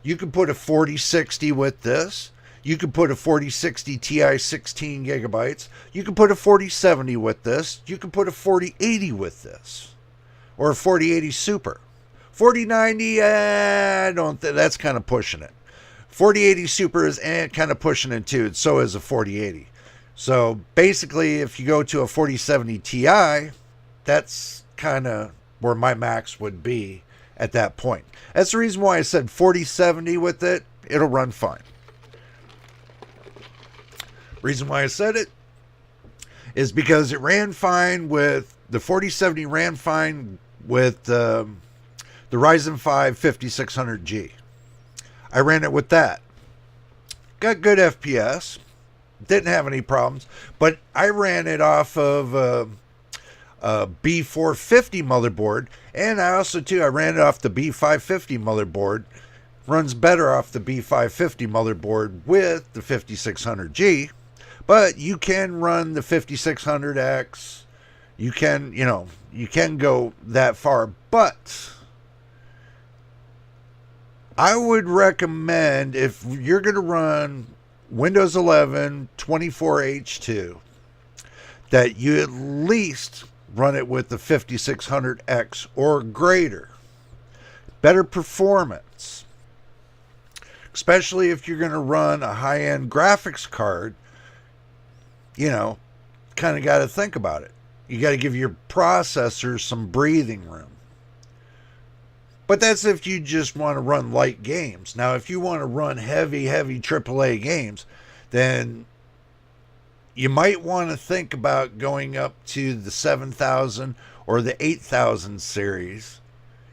you can put a 4060 with this. You can put a 4060 Ti 16 gigabytes. You can put a 4070 with this. You can put a 4080 with this. Or a 4080 Super. 4090, I don't think that's kind of pushing it. 4080 Super is kind of pushing it too. So is a 4080. So basically, if you go to a 4070 Ti, that's kind of where my max would be at that point. That's the reason why I said 4070 with it. It'll run fine. Reason why I said it is because it ran fine with the 4070, ran fine with the Ryzen 5 5600G. I ran it with that. Got good FPS. Didn't have any problems. But I ran it off of a B450 motherboard. And I also, too, I ran it off the B550 motherboard. Runs better off the B550 motherboard with the 5600G. But you can run the 5600X. You can, you can go that far. But I would recommend, if you're going to run Windows 11 24H2, that you at least run it with the 5600X or greater. Better performance. Especially if you're going to run a high-end graphics card, kind of got to think about it. You got to give your processor some breathing room. But that's if you just want to run light games. Now, if you want to run heavy AAA games, then you might want to think about going up to the 7000 or the 8000 series,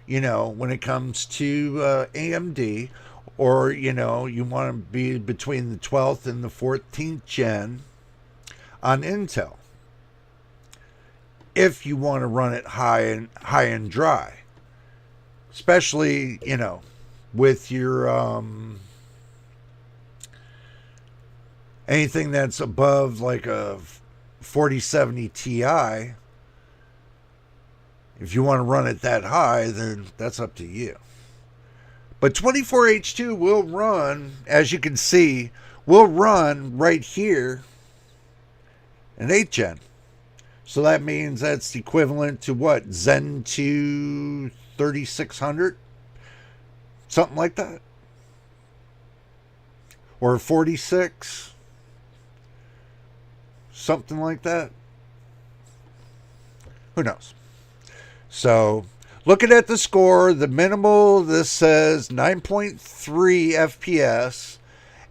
when it comes to AMD, or, you want to be between the 12th and the 14th gen on Intel, if you want to run it high and dry. Especially, with your anything that's above like a 4070 Ti. If you want to run it that high, then that's up to you. But 24H2 will run, as you can see, will run right here an 8th gen. So that means that's equivalent to what? Zen 2 3600? Something like that. Or 46? Something like that. Who knows? So, looking at the score, the minimal, this says 9.3 FPS,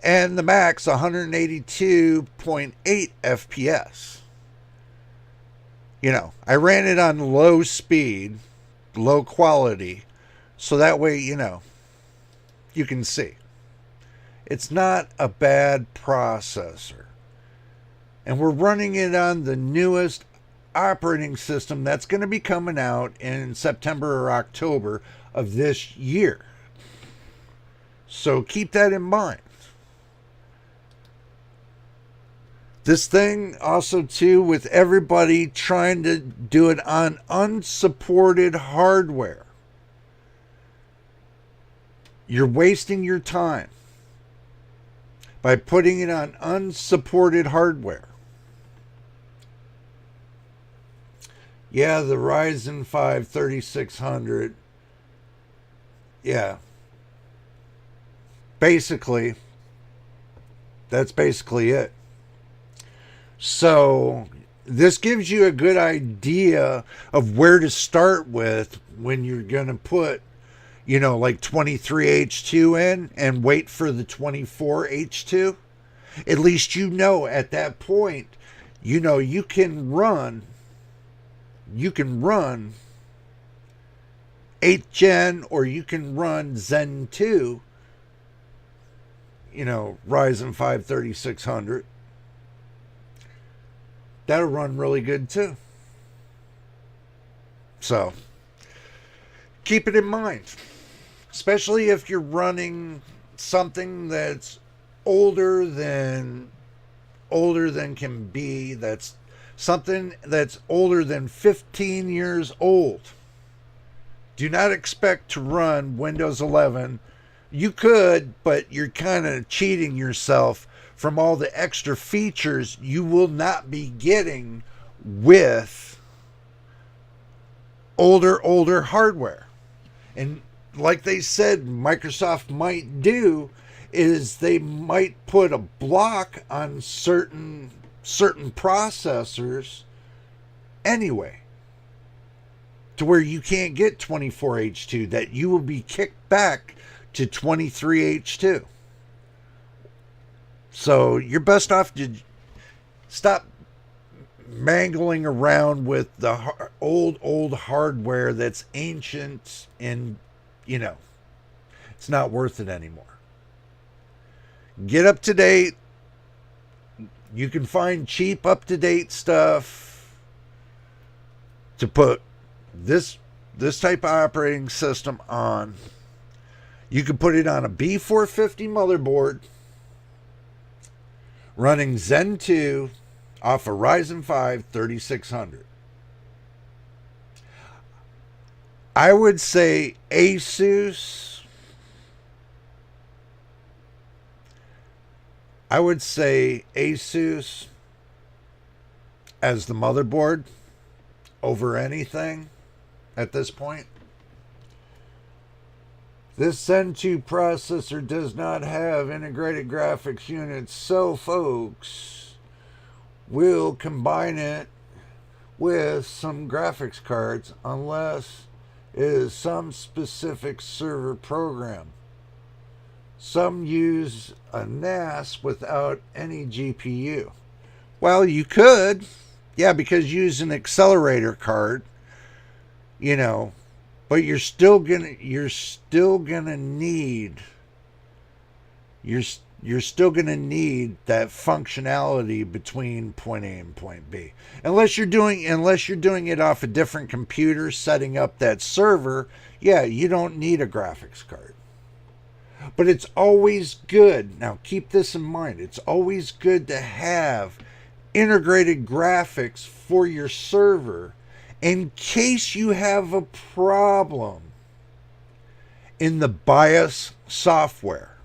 and the max 182.8 FPS. I ran it on low speed, low quality, so that way, you can see. It's not a bad processor. And we're running it on the newest operating system that's going to be coming out in September or October of this year. So keep that in mind. This thing also, too, with everybody trying to do it on unsupported hardware, you're wasting your time by putting it on unsupported hardware. Yeah, the Ryzen 5 3600. Yeah. Basically, that's basically it. So, this gives you a good idea of where to start with when you're going to put, like 23H2 in and wait for the 24H2. At least at that point, you can run 8th gen, or you can run Zen 2, Ryzen 5 3600. That'll run really good too. So, keep it in mind. Especially if you're running something that's older than can be, that's something that's older than 15 years old. Do not expect to run Windows 11. You could, but you're kind of cheating yourself from all the extra features you will not be getting with older hardware. And like they said, Microsoft might do is they might put a block on certain processors anyway. to where you can't get 24H2, that you will be kicked back to 23H2. So you're best off to stop mangling around with the old hardware that's ancient, and it's not worth it anymore. Get up to date. You can find cheap up to date stuff to put this type of operating system on. You can put it on a B450 motherboard running Zen 2 off a Ryzen 5 3600. I would say Asus. As the motherboard over anything at this point. This Zen 2 processor does not have integrated graphics units, so folks, we'll combine it with some graphics cards unless it is some specific server program. Some use a NAS without any GPU. Well, you could, yeah, because you use an accelerator card, but you're still gonna need that functionality between point A and point B. Unless you're doing it off a different computer, setting up that server, yeah, you don't need a graphics card. But it's always good. Now keep this in mind. It's always good to have integrated graphics for your server in case you have a problem in the BIOS software.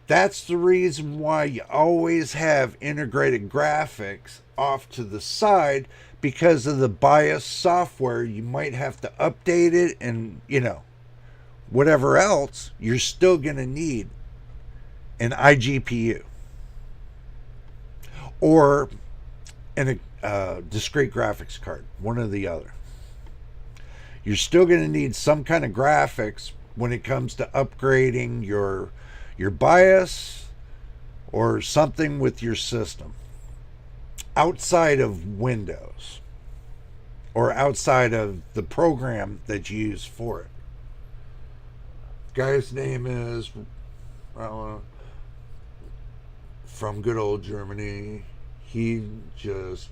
That's the reason why you always have integrated graphics off to the side, because of the BIOS software. You might have to update it, and whatever else, you're still going to need an iGPU or a discrete graphics card, one or the other. You're still going to need some kind of graphics when it comes to upgrading your BIOS or something with your system outside of Windows or outside of the program that you use for it. Guy's name is from good old Germany. He just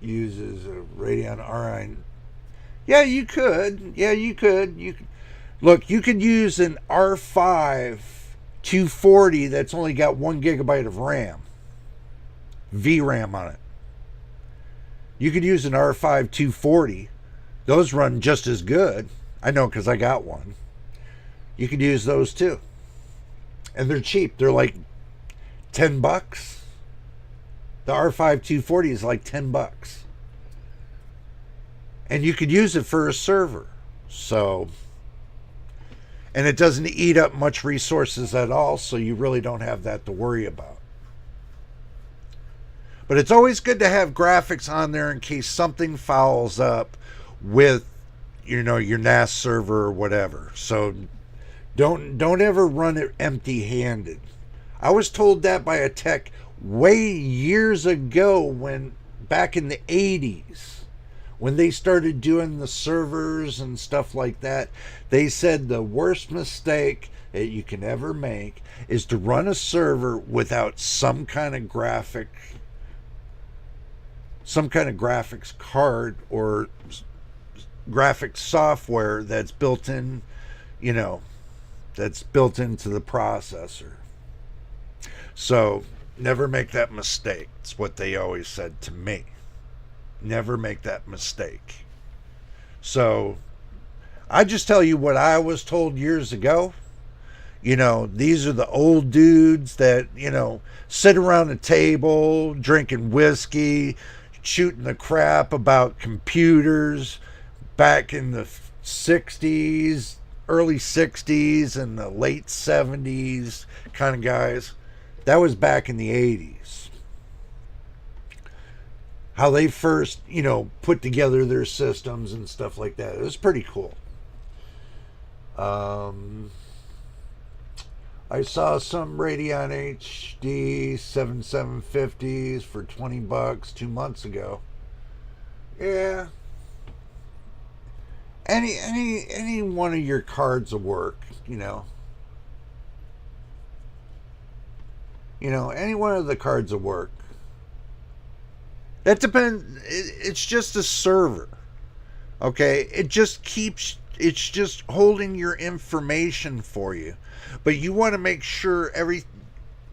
uses a Radeon RI. Yeah, you could. Look, you could use an R5 240 that's only got 1 gigabyte of RAM, VRAM on it. You could use an R5 240. Those run just as good. I know because I got one. You could use those too. And they're cheap. They're like $10. The R5 240 is like $10. And you could use it for a server. So, and it doesn't eat up much resources at all, so you really don't have that to worry about. But it's always good to have graphics on there in case something fouls up with, your NAS server or whatever. So don't ever run it empty-handed. I was told that by a tech way years ago, when back in the 80s, when they started doing the servers and stuff like that. They said the worst mistake that you can ever make is to run a server without some kind of graphics card or graphics software that's built in, that's built into the processor. So never make that mistake. It's what they always said to me. Never make that mistake. So I just tell you what I was told years ago. These are the old dudes that, sit around a table drinking whiskey, shooting the crap about computers back in the 60s, early 60s and the late 70s kind of guys. That was back in the 80s. how they first, put together their systems and stuff like that. It was pretty cool. I saw some Radeon HD 7750s for $20 2 months ago. Yeah, any one of your cards will work. Any one of the cards will work. That depends. It's just a server. Okay, it's just holding your information for you. But you want to make sure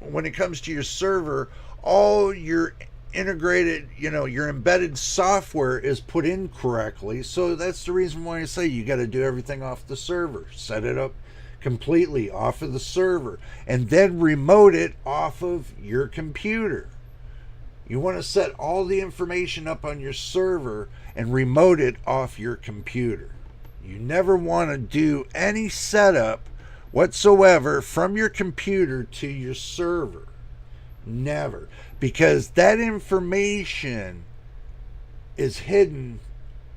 when it comes to your server, all your integrated, your embedded software is put in correctly. So that's the reason why I say you got to do everything off the server. Set it up completely off of the server and then remote it off of your computer. You want to set all the information up on your server and remote it off your computer. You never want to do any setup whatsoever from your computer to your server. Never. Because that information is hidden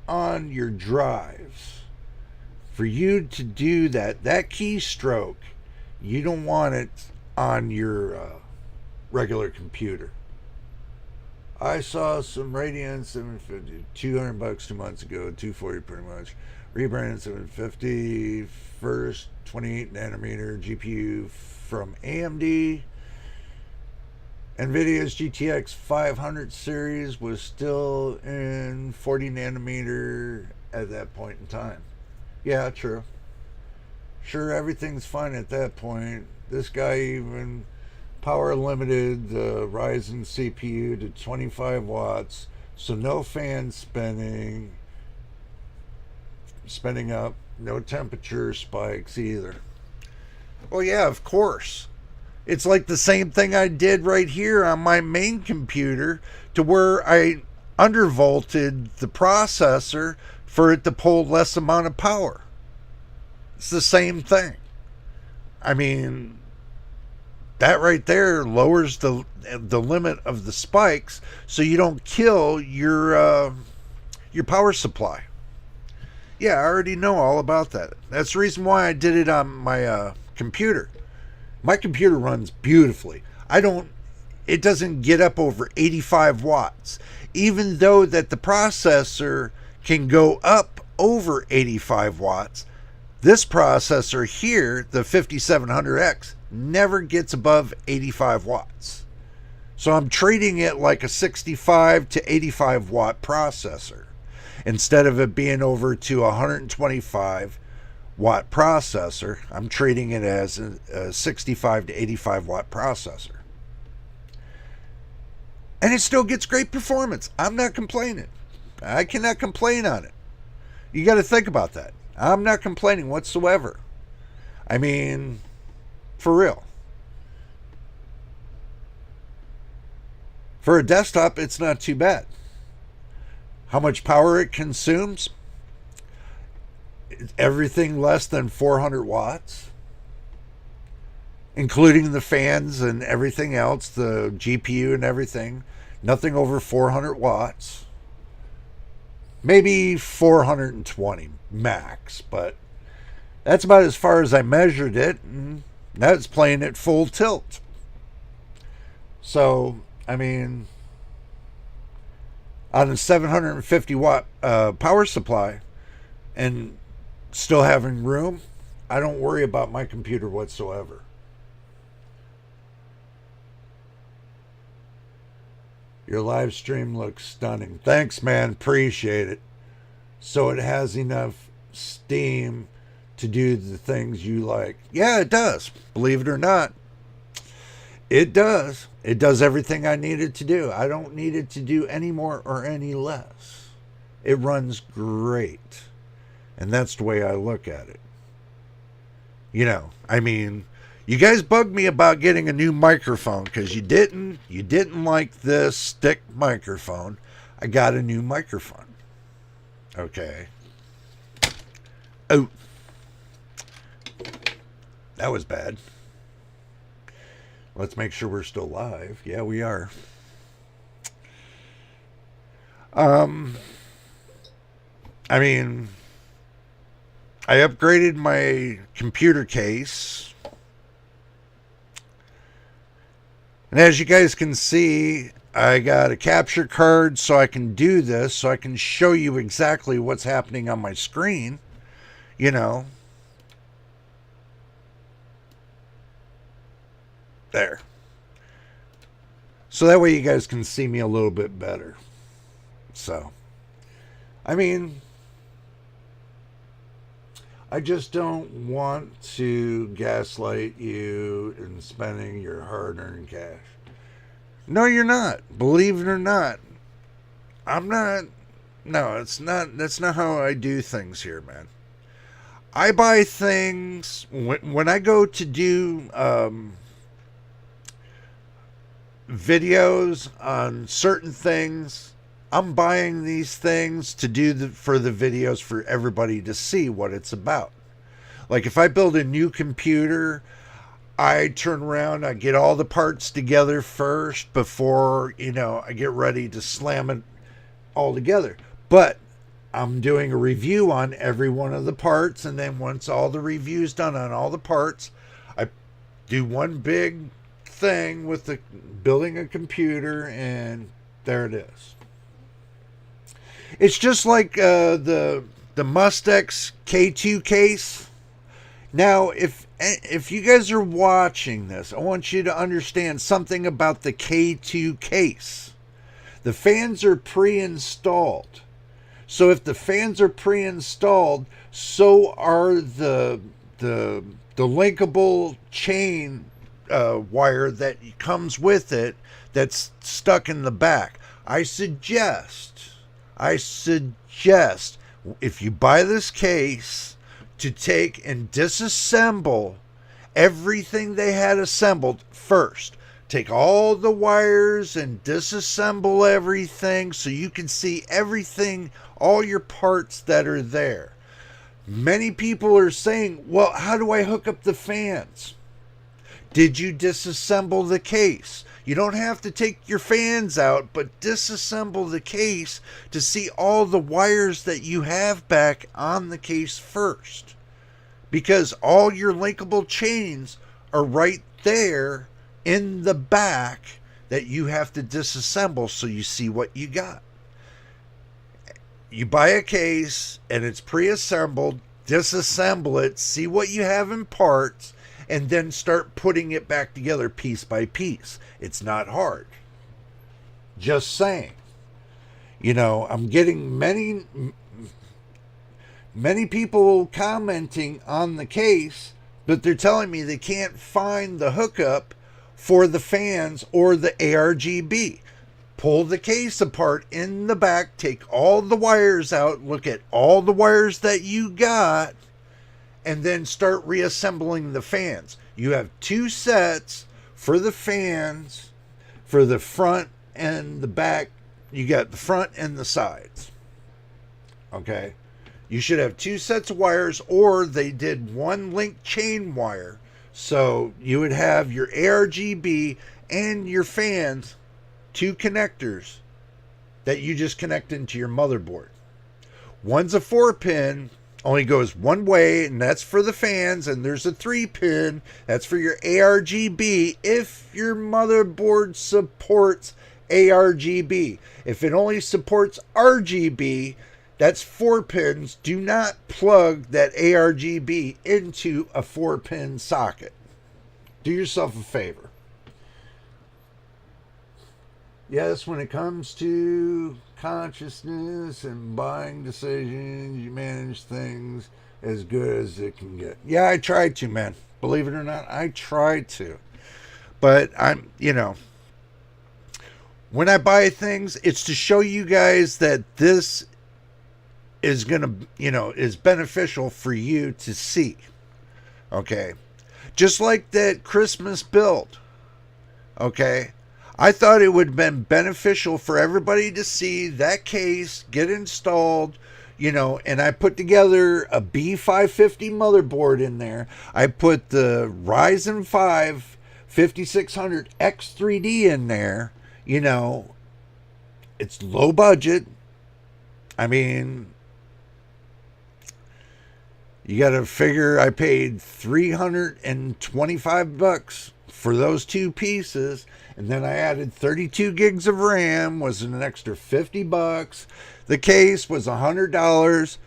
on your drives. For you to do that keystroke, you don't want it on your regular computer. I saw some Radeon 750, $200 2 months ago, 240 pretty much. Rebranded 750, first 28 nanometer GPU from AMD. NVIDIA's GTX 500 series was still in 40 nanometer at that point in time. Yeah, true. Sure, everything's fine at that point. This guy even power limited the Ryzen CPU to 25 watts, so no fan spinning up, no temperature spikes either. Well, yeah, of course. It's like the same thing I did right here on my main computer, to where I undervolted the processor for it to pull less amount of power. It's the same thing. I mean, that right there lowers the limit of the spikes, so you don't kill your power supply. Yeah, I already know all about that. That's the reason why I did it on my computer. My computer runs beautifully. It doesn't get up over 85 watts. Even though that the processor can go up over 85 watts, this processor here, the 5700X, never gets above 85 watts. So I'm treating it like a 65 to 85 watt processor. Instead of it being over to a 125 watt processor, I'm treating it as a 65 to 85 watt processor. And it still gets great performance. I'm not complaining. I cannot complain on it. You got to think about that. I'm not complaining whatsoever. I mean, for real. For a desktop, it's not too bad. How much power it consumes? Everything less than 400 watts, including the fans and everything else, the GPU and everything. Nothing over 400 watts. Maybe 420 max, but that's about as far as I measured it, and that's playing at full tilt. So, I mean, on a 750 watt power supply and still having room, I don't worry about my computer whatsoever. Your live stream looks stunning. Thanks, man. Appreciate it. So it has enough steam to do the things you like. Yeah, it does. Believe it or not. It does. It does everything I need it to do. I don't need it to do any more or any less. It runs great. And that's the way I look at it. I mean, you guys bugged me about getting a new microphone because you didn't like this stick microphone. I got a new microphone. Okay. Oh. That was bad. Let's make sure we're still live. Yeah, we are. Um, I mean, I upgraded my computer case. And as you guys can see, I got a capture card so I can do this, so I can show you exactly what's happening on my screen. You know, there. So that way you guys can see me a little bit better. So, I mean, I just don't want to gaslight you in spending your hard-earned cash. No, you're not. Believe it or not, I'm not. No, it's not. That's not how I do things here, man. I buy things when I go to do videos on certain things. I'm buying these things to do for the videos for everybody to see what it's about. Like if I build a new computer, I turn around, I get all the parts together first before, I get ready to slam it all together. But I'm doing a review on every one of the parts, and then once all the review's done on all the parts, I do one big thing with the building a computer, and there it is. It's just like the Mustex K2 case. Now, if you guys are watching this, I want you to understand something about the K2 case. The fans are pre-installed. So if the fans are pre-installed, so are the linkable chain wire that comes with it that's stuck in the back. I suggest if you buy this case to take and disassemble everything they had assembled first. Take all the wires and disassemble everything so you can see everything, all your parts that are there. Many people are saying, well, how do I hook up the fans? Did you disassemble the case? You don't have to take your fans out, but disassemble the case to see all the wires that you have back on the case first. Because all your linkable chains are right there in the back that you have to disassemble so you see what you got. You buy a case and it's pre-assembled, disassemble it, see what you have in parts, and then start putting it back together piece by piece. It's not hard. Just saying. I'm getting many people commenting on the case, but they're telling me they can't find the hookup for the fans or the ARGB. Pull the case apart in the back, take all the wires out, look at all the wires that you got, and then start reassembling the fans. You have two sets for the fans, for the front and the back. You got the front and the sides. Okay? You should have two sets of wires, or they did one link chain wire. So you would have your ARGB and your fans, two connectors that you just connect into your motherboard. One's a 4-pin, only goes one way, and that's for the fans, and there's a 3-pin, that's for your ARGB if your motherboard supports ARGB. If it only supports RGB, that's 4 pins. Do not plug that ARGB into a 4-pin socket. Do yourself a favor. Yes, when it comes to consciousness and buying decisions, you manage things as good as it can get. Yeah, I tried to, man. Believe it or not, I tried to. But when I buy things, it's to show you guys that this is is beneficial for you to see. Okay. Just like that Christmas build. Okay. I thought it would have been beneficial for everybody to see that case get installed, and I put together a B550 motherboard in there. I put the Ryzen 5 5600X3D in there. It's low budget. I mean, you got to figure I paid $325 for those two pieces, and then I added 32 gigs of RAM, was an extra $50. The case was $100.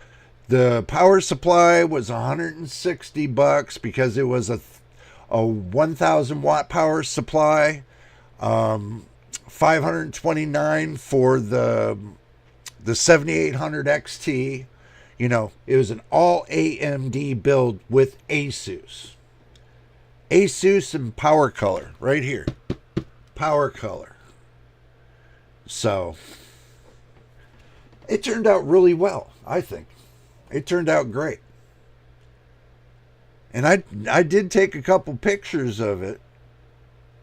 The power supply was $160 because it was a 1,000 watt power supply. 529 for the 7800 XT. You know, it was an all AMD build with Asus. Asus and Power Color right here. Power Color. So it turned out really well, I think. It turned out great. And I did take a couple pictures of it.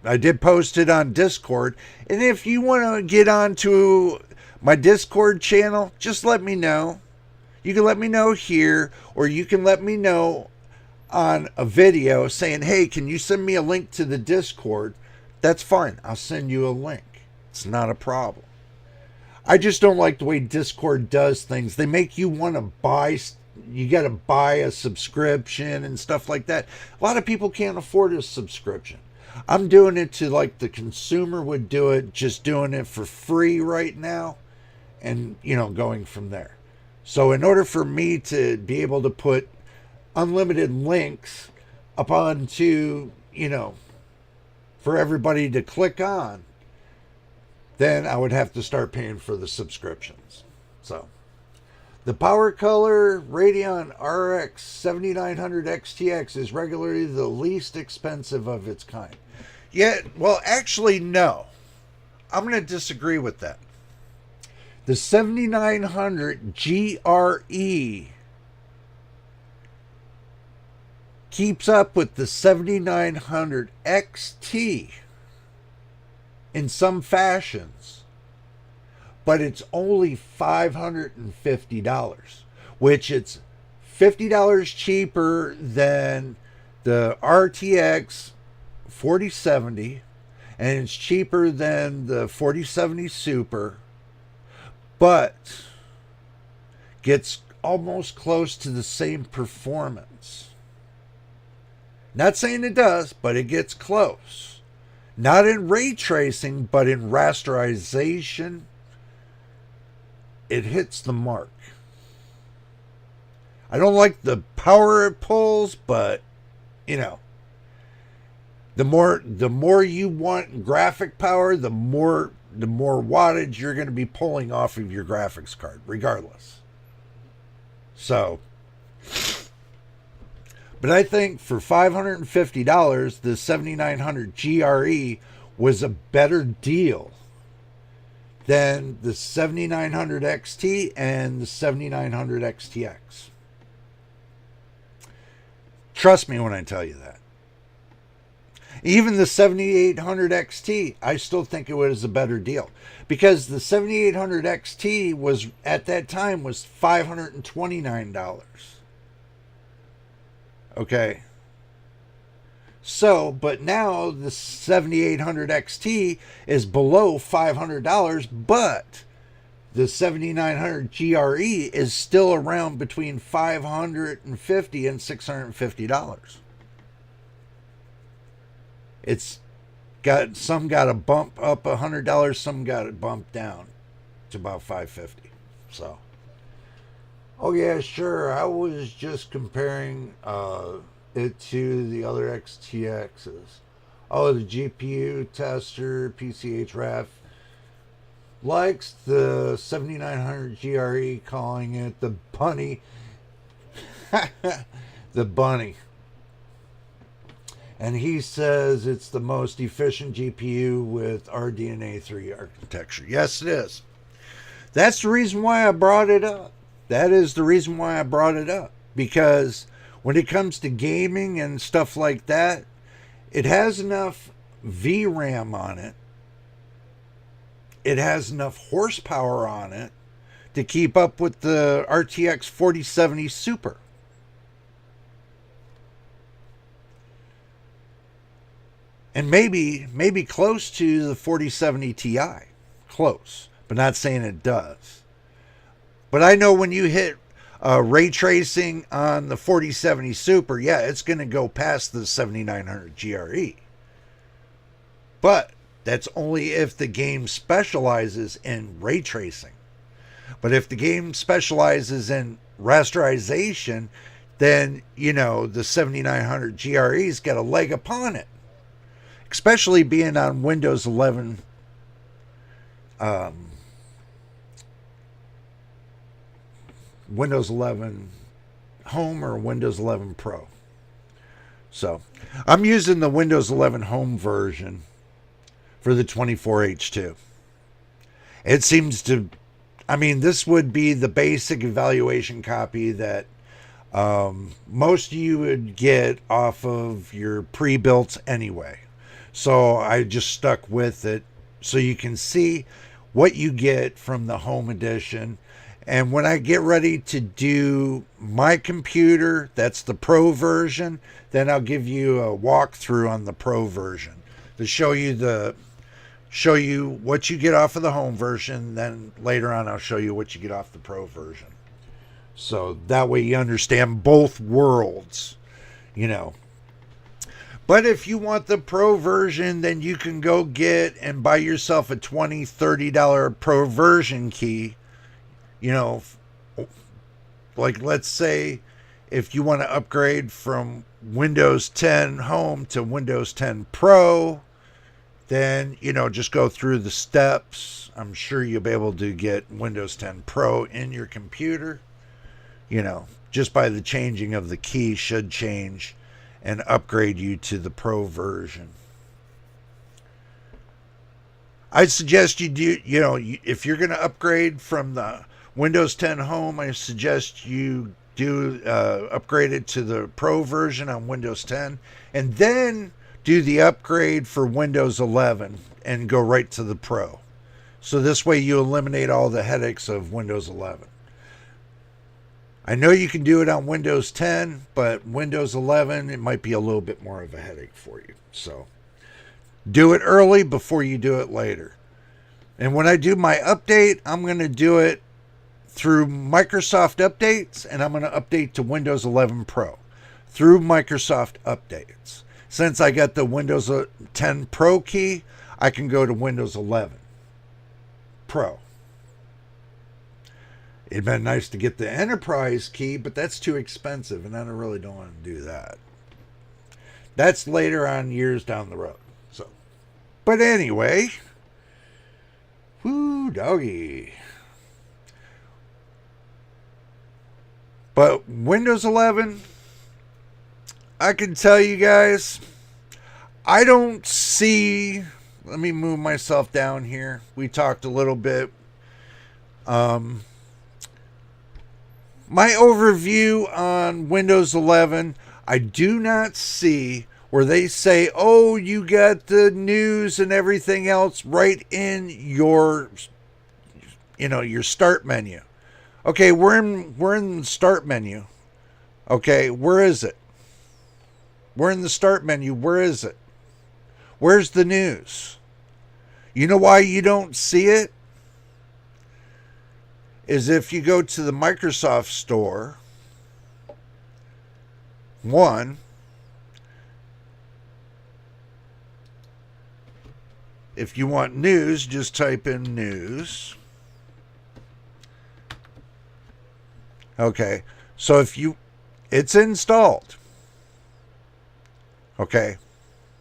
I did post it on Discord. And if you want to get onto my Discord channel, just let me know. You can let me know here, or you can let me know on a video saying, hey, can you send me a link to the Discord? That's fine. I'll send you a link. It's not a problem. I just don't like the way Discord does things. They make you want to buy, you got to buy a subscription and stuff like that. A lot of people can't afford a subscription. I'm doing it to like the consumer would do it, just doing it for free right now, and, you know, going from there. So in order for me to be able to put unlimited links up onto, you know, for everybody to click on, then I would have to start paying for the subscriptions. So the Power Color Radeon RX 7900 XTX is regularly the least expensive of its kind. Yet, well, actually, no. I'm going to disagree with that. The 7900 GRE keeps up with the 7900 XT in some fashions, but it's only $550, which it's $50 cheaper than the RTX 4070, and it's cheaper than the 4070 Super, but gets almost close to the same performance. Not saying it does, but it gets close. Not in ray tracing, but in rasterization, it hits the mark. I don't like the power it pulls, but, you know, the more you want graphic power, the more wattage you're going to be pulling off of your graphics card, regardless. So, but I think for $550, the 7900 GRE was a better deal than the 7900 XT and the 7900 XTX. Trust me when I tell you that. Even the 7800 XT, I still think it was a better deal, because the 7800 XT was, at that time, was $529. Okay. So, but now the 7800 XT is below $500, but the 7900 GRE is still around between $550 and $650. It's got, some got a bump up $100, some got it bumped down to about $550. So, oh yeah, sure. I was just comparing it to the other XTXs. Oh, the GPU tester, PCHRAF, likes the 7900 GRE, calling it the bunny. The bunny. And he says it's the most efficient GPU with RDNA 3 architecture. Yes, it is. That's the reason why I brought it up. That is the reason why I brought it up. Because when it comes to gaming and stuff like that, it has enough VRAM on it. It has enough horsepower on it to keep up with the RTX 4070 Super. And maybe close to the 4070 Ti. Close, but not saying it does. But I know when you hit ray tracing on the 4070 Super, yeah, it's going to go past the 7900 GRE. But that's only if the game specializes in ray tracing. But if the game specializes in rasterization, then, you know, the 7900 GRE's got a leg upon it. Especially being on Windows 11 Windows 11 Home or Windows 11 Pro. So I'm using the Windows 11 Home version for the 24H2. It seems to, I mean, this would be the basic evaluation copy that most of you would get off of your pre-built anyway. So I just stuck with it so you can see what you get from the Home Edition. And when I get ready to do my computer, that's the Pro version, then I'll give you a walkthrough on the Pro version to show you what you get off of the Home version. Then later on, I'll show you what you get off the Pro version. So that way you understand both worlds, you know. But if you want the Pro version, then you can go get and buy yourself a $20, $30 Pro version key. You know, like let's say if you want to upgrade from Windows 10 Home to Windows 10 Pro, then, you know, just go through the steps. I'm sure you'll be able to get Windows 10 Pro in your computer. You know, just by the changing of the key should change and upgrade you to the Pro version. I'd suggest you do, you know, if you're going to upgrade from the Windows 10 Home, I suggest you do upgrade it to the Pro version on Windows 10, and then do the upgrade for Windows 11 and go right to the Pro. So this way you eliminate all the headaches of Windows 11. I know you can do it on Windows 10, but Windows 11, it might be a little bit more of a headache for you. So do it early before you do it later. And when I do my update, I'm going to do it through Microsoft Updates, and I'm going to update to Windows 11 Pro through Microsoft Updates. Since I got the Windows 10 Pro key, I can go to Windows 11 Pro. It'd been nice to get the Enterprise key, but that's too expensive, and I really don't want to do that. That's later on, years down the road. So, but anyway, whoo, doggy. But Windows 11, I can tell you guys, I don't see, let me move myself down here. We talked a little bit. My overview on Windows 11, I do not see where they say, oh, you got the news and everything else right in your, you know, your start menu. Okay, we're in the start menu. Okay, where is it? We're in the start menu. Where is it? Where's the news? You know why you don't see it? Is if you go to the Microsoft Store, one, if you want news, just type in news. Okay, so if you, it's installed. Okay,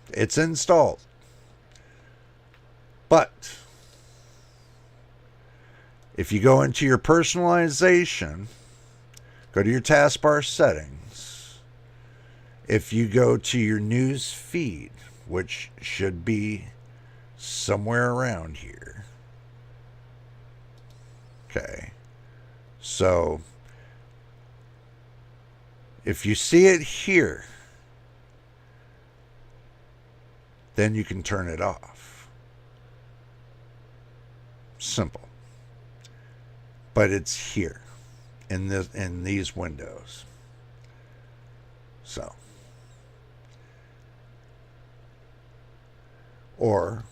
it's installed. But if you go into your personalization, go to your taskbar settings. If you go to your news feed, which should be somewhere around here. Okay, so if you see it here, then you can turn it off. Simple. But it's here in these windows. So, or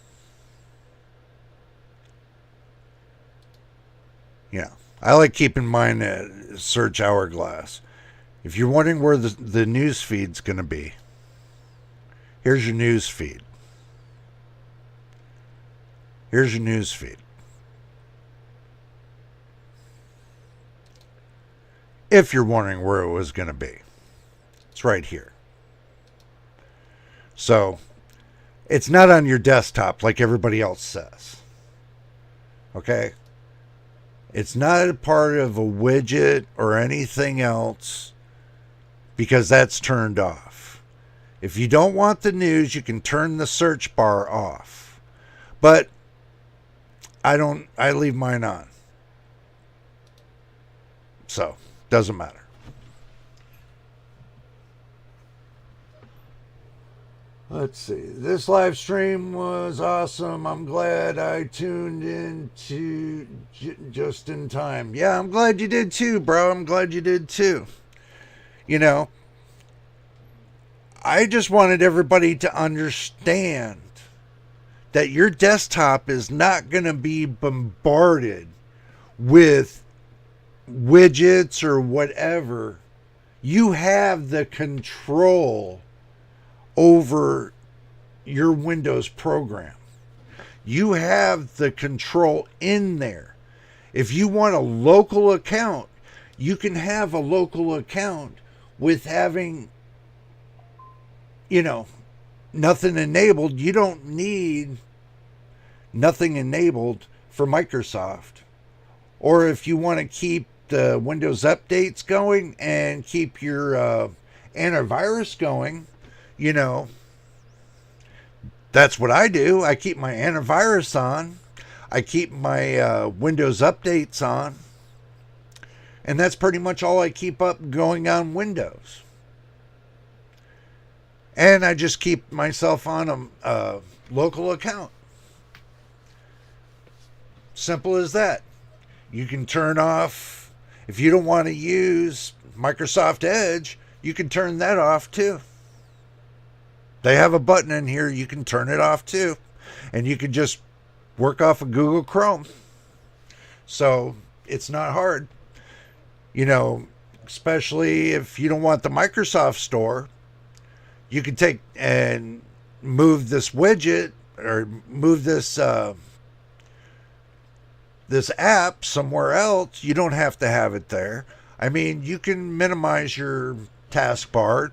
yeah, I like keeping mine at search hourglass. If you're wondering where the news feed's going to be, here's your news feed. Here's your news feed. If you're wondering where it was going to be, it's right here. So, it's not on your desktop like everybody else says. Okay? It's not a part of a widget or anything else because that's turned off. If you don't want the news, you can turn the search bar off. But I leave mine on. So, doesn't matter. Let's see. This live stream was awesome. I'm glad I tuned in just in time. Yeah, I'm glad you did too, bro. I'm glad you did too. You know, I just wanted everybody to understand that your desktop is not going to be bombarded with widgets or whatever. You have the control over your Windows program. You have the control in there. If you want a local account, you can have a local account with having, nothing enabled. You don't need nothing enabled for Microsoft. Or if you want to keep the Windows updates going and keep your antivirus going, that's what I do. I keep my antivirus on. I keep my Windows updates on. And that's pretty much all I keep up going on Windows. And I just keep myself on a local account. Simple as that. You can turn off, if you don't want to use Microsoft Edge, you can turn that off too. They have a button in here, you can turn it off too. And you can just work off of Google Chrome. So it's not hard. Especially if you don't want the Microsoft Store, you can take and move this widget or move this this app somewhere else. You don't have to have it there. I mean, you can minimize your taskbar,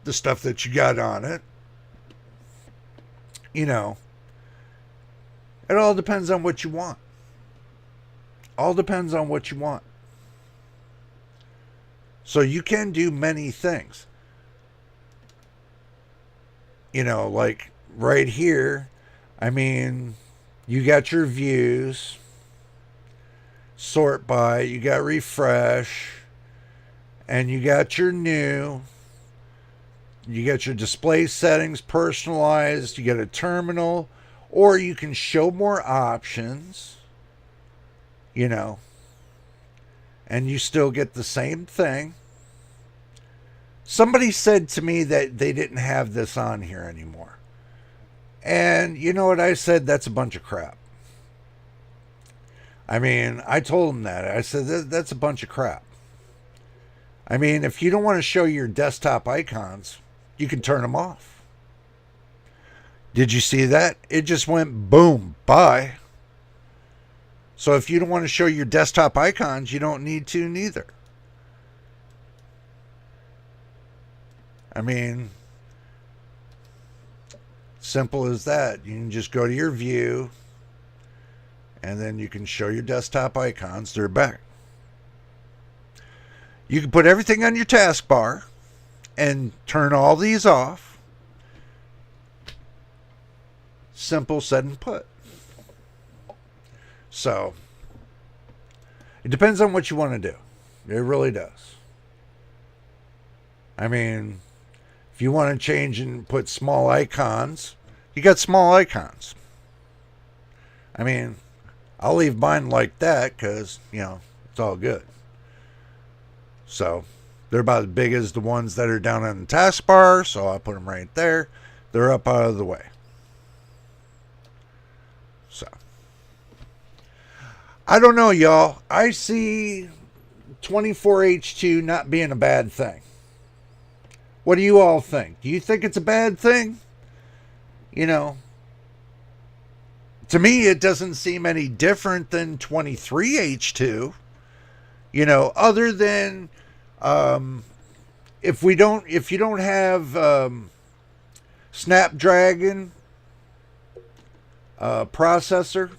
the stuff that you got on it. It all depends on what you want. All depends on what you want. So you can do many things. Like right here, I mean, you got your views, sort by, you got refresh, and you got your new, you got your display settings personalized, you got a terminal, or you can show more options, and you still get the same thing. Somebody said to me that they didn't have this on here anymore. And you know what I said? That's a bunch of crap. I mean, I told them that. I said, that's a bunch of crap. I mean, if you don't want to show your desktop icons, you can turn them off. Did you see that? It just went boom, bye. So if you don't want to show your desktop icons, you don't need to neither. I mean, simple as that. You can just go to your view, and then you can show your desktop icons. They're back. You can put everything on your taskbar and turn all these off. Simple said and put. So, it depends on what you want to do. It really does. I mean, if you want to change and put small icons, you got small icons. I mean, I'll leave mine like that because, it's all good. So, they're about as big as the ones that are down on the taskbar, so I'll put them right there. They're up out of the way. So, I don't know, y'all. I see 24H2 not being a bad thing. What do you all think? Do you think it's a bad thing? You know, to me, it doesn't seem any different than 23H2. Other than if you don't have Snapdragon processor,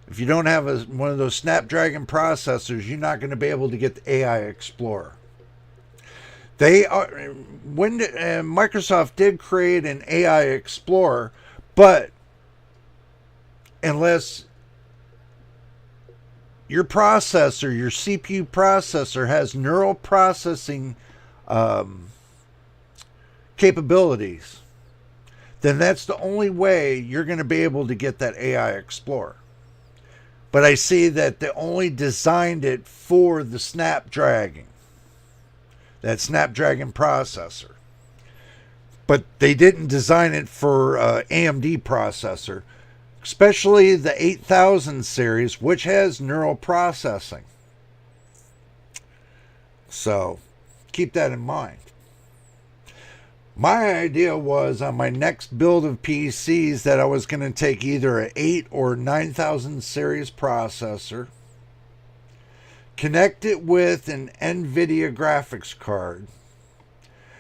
if you don't have one of those Snapdragon processors, you're not going to be able to get the AI Explorer. Microsoft did create an AI Explorer, but unless your processor, your CPU processor, has neural processing capabilities, then that's the only way you're going to be able to get that AI Explorer. But I see that they only designed it for the Snapdragon, that Snapdragon processor. But they didn't design it for AMD processor, especially the 8000 series, which has neural processing. So keep that in mind. My idea was on my next build of PCs that I was going to take either an 8 or 9000 series processor, connect it with an NVIDIA graphics card,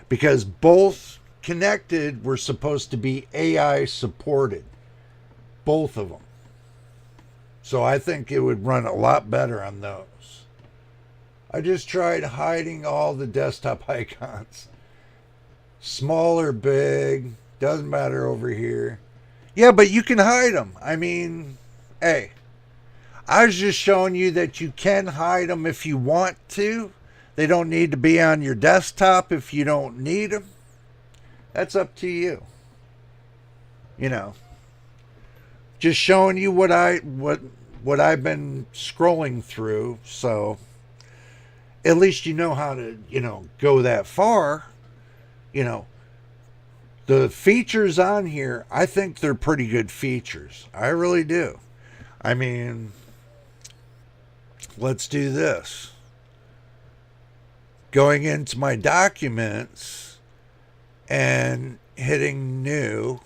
because both connected were supposed to be AI supported. Both of them. So I think it would run a lot better on those. I just tried hiding all the desktop icons. Small or big, doesn't matter over here. Yeah, but you can hide them. I mean, hey, I was just showing you that you can hide them if you want to. They don't need to be on your desktop if you don't need them. That's up to you. Just showing you what I've been scrolling through, so at least you know how to, go that far. The features on here, I think they're pretty good features. I really do. I mean, let's do this. Going into my documents and hitting new,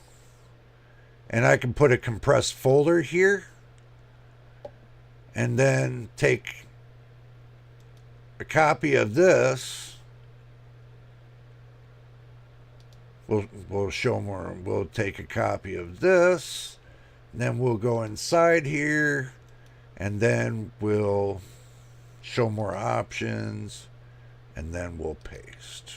and I can put a compressed folder here and then take a copy of this. We'll show more. We'll take a copy of this, and then we'll go inside here, and then we'll show more options, and then we'll paste.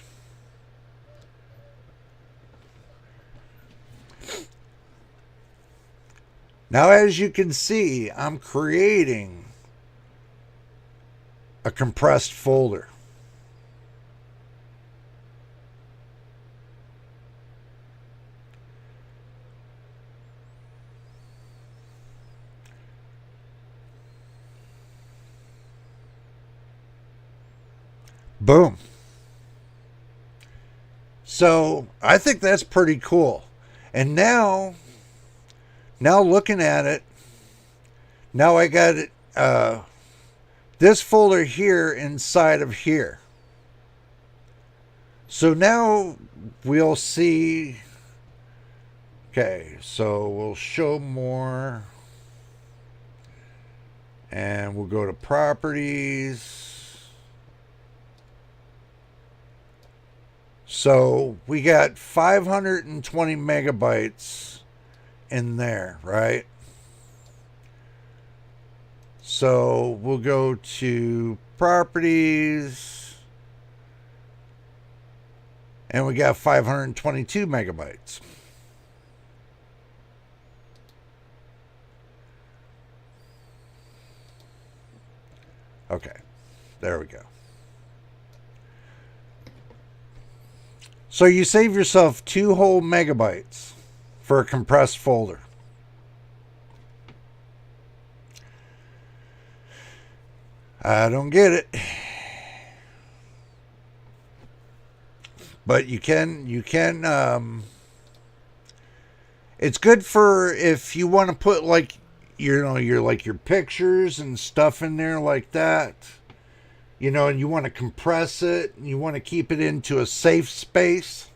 Now, as you can see, I'm creating a compressed folder. Boom. So I think that's pretty cool. And now looking at it, now I got it, this folder here inside of here. So now we'll see. Okay, so we'll show more. And we'll go to properties. So we got 520 megabytes in there, right? So we'll go to properties, and we got 522 megabytes. Okay, there we go. So you save yourself 2 whole megabytes for a compressed folder. I don't get it. But you can It's good for if you want to put like your pictures and stuff in there like that. And you want to compress it, and you want to keep it into a safe space.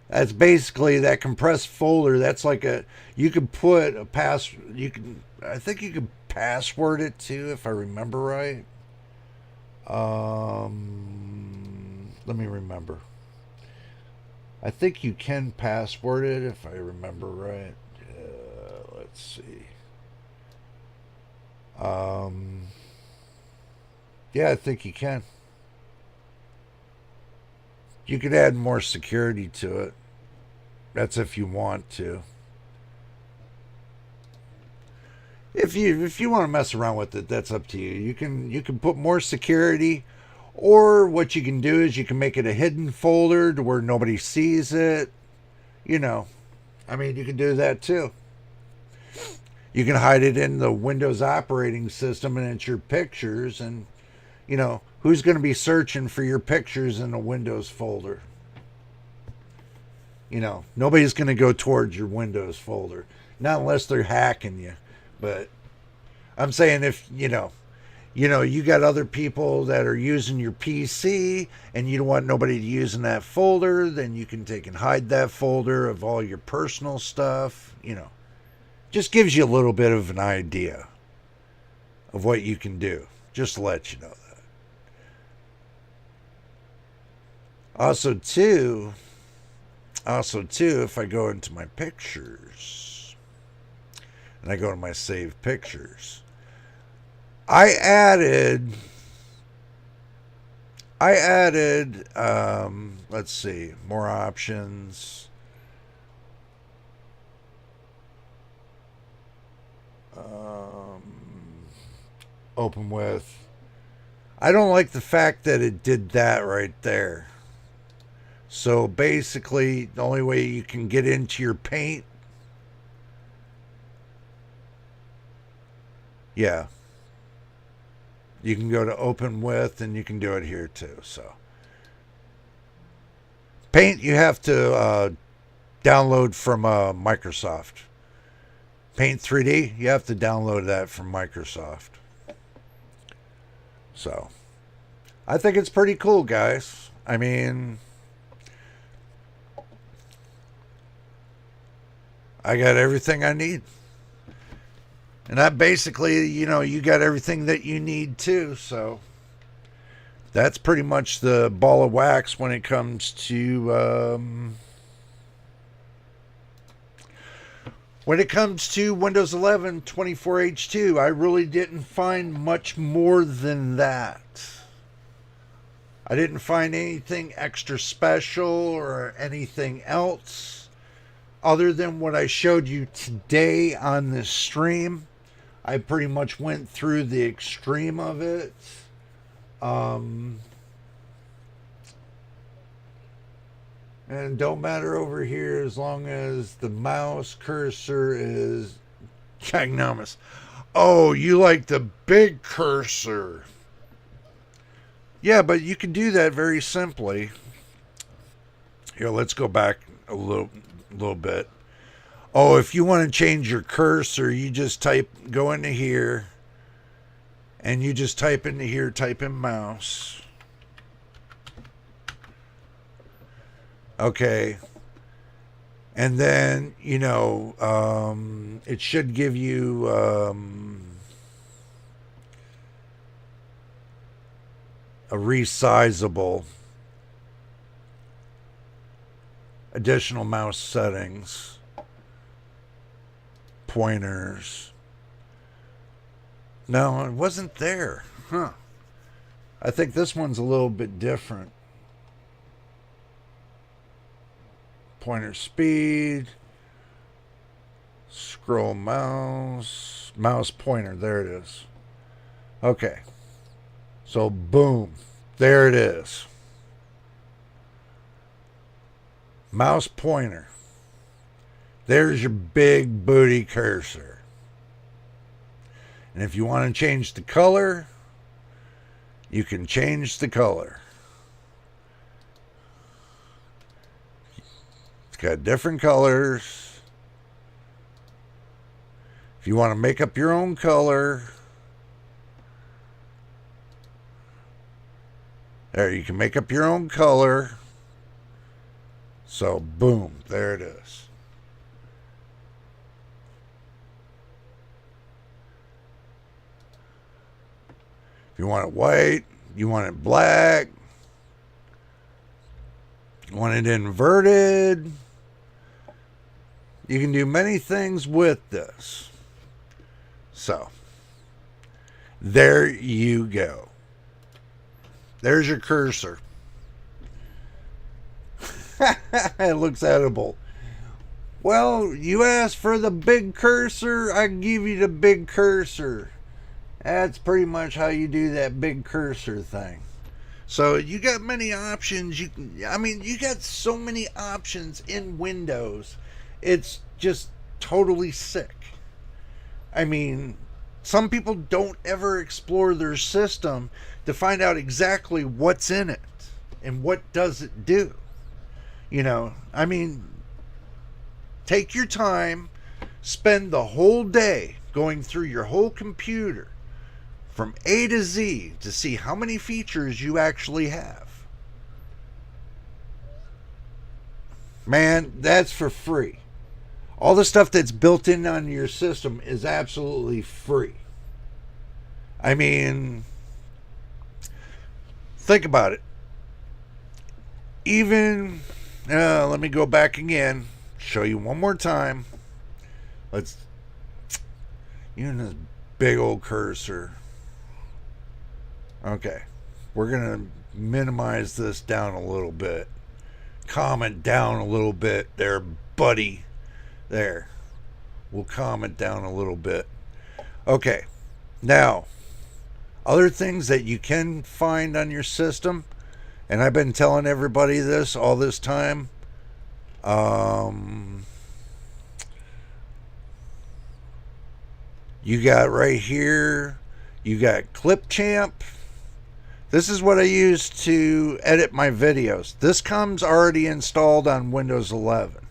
That's basically that compressed folder. That's like you can put a I think you can password it too, if I remember right. Let me remember. I think you can password it if I remember right. Let's see. Um, yeah, I think you can. You could add more security to it. That's if you want to. If you want to mess around with it, that's up to you. You can put more security, or what you can do is you can make it a hidden folder to where nobody sees it. You know, I mean, you can do that too. You can hide it in the Windows operating system, and it's your pictures. And who's going to be searching for your pictures in a Windows folder? Nobody's going to go towards your Windows folder, not unless they're hacking you. But I'm saying if you got other people that are using your PC and you don't want nobody to use in that folder, then you can take and hide that folder of all your personal stuff. Just gives you a little bit of an idea of what you can do. Just to let you know that. Also, too, if I go into my pictures and I go to my saved pictures, I added let's see, more options. Open with. I don't like the fact that it did that right there. So basically, the only way you can get into your paint, yeah, you can go to open with, and you can do it here too. So paint you have to download from Microsoft. Paint 3D, you have to download that from Microsoft. So I think it's pretty cool, guys. I mean, I got everything I need. And that basically, you got everything that you need too. So that's pretty much the ball of wax when it comes to Windows 11 24H2. I really didn't find much more than that. I didn't find anything extra special or anything else other than what I showed you today on this stream. I pretty much went through the extreme of it. And don't matter over here as long as the mouse cursor is ginormous. Oh, you like the big cursor. Yeah, but you can do that very simply. Here, let's go back a little bit. Oh, if you want to change your cursor, you just go into here, and you just type into here, type in mouse. Okay. And then, it should give you a resizable additional mouse settings, pointers. No, it wasn't there. Huh. I think this one's a little bit different. Pointer speed, scroll mouse pointer, there it is. Okay. So boom, there it is. Mouse pointer. There's your big booty cursor. And if you want to change the color, you can change the color. It's got different colors. If you want to make up your own color, there, you can make up your own color. So, boom, there it is. If you want it white, you want it black, you want it inverted, you can do many things with this. So, there you go. There's your cursor. It looks edible. Well, you asked for the big cursor, I give you the big cursor. That's pretty much how you do that big cursor thing. So you got many options. You got so many options in Windows. It's just totally sick. I mean, some people don't ever explore their system to find out exactly what's in it and what does it do. You know, I mean, take your time, spend the whole day going through your whole computer from A to Z to see how many features you actually have. Man, that's for free. All the stuff that's built in on your system is absolutely free. I mean, think about it. Even, let me go back again, show you one more time. Let's, using this big old cursor. Okay, we're going to minimize this down a little bit. Calm it down a little bit there, buddy. There. We'll calm it down a little bit. Okay, now, other things that you can find on your system, and I've been telling everybody this all this time. You got right here, you got Clipchamp. This is what I use to edit my videos. This comes already installed on Windows 11.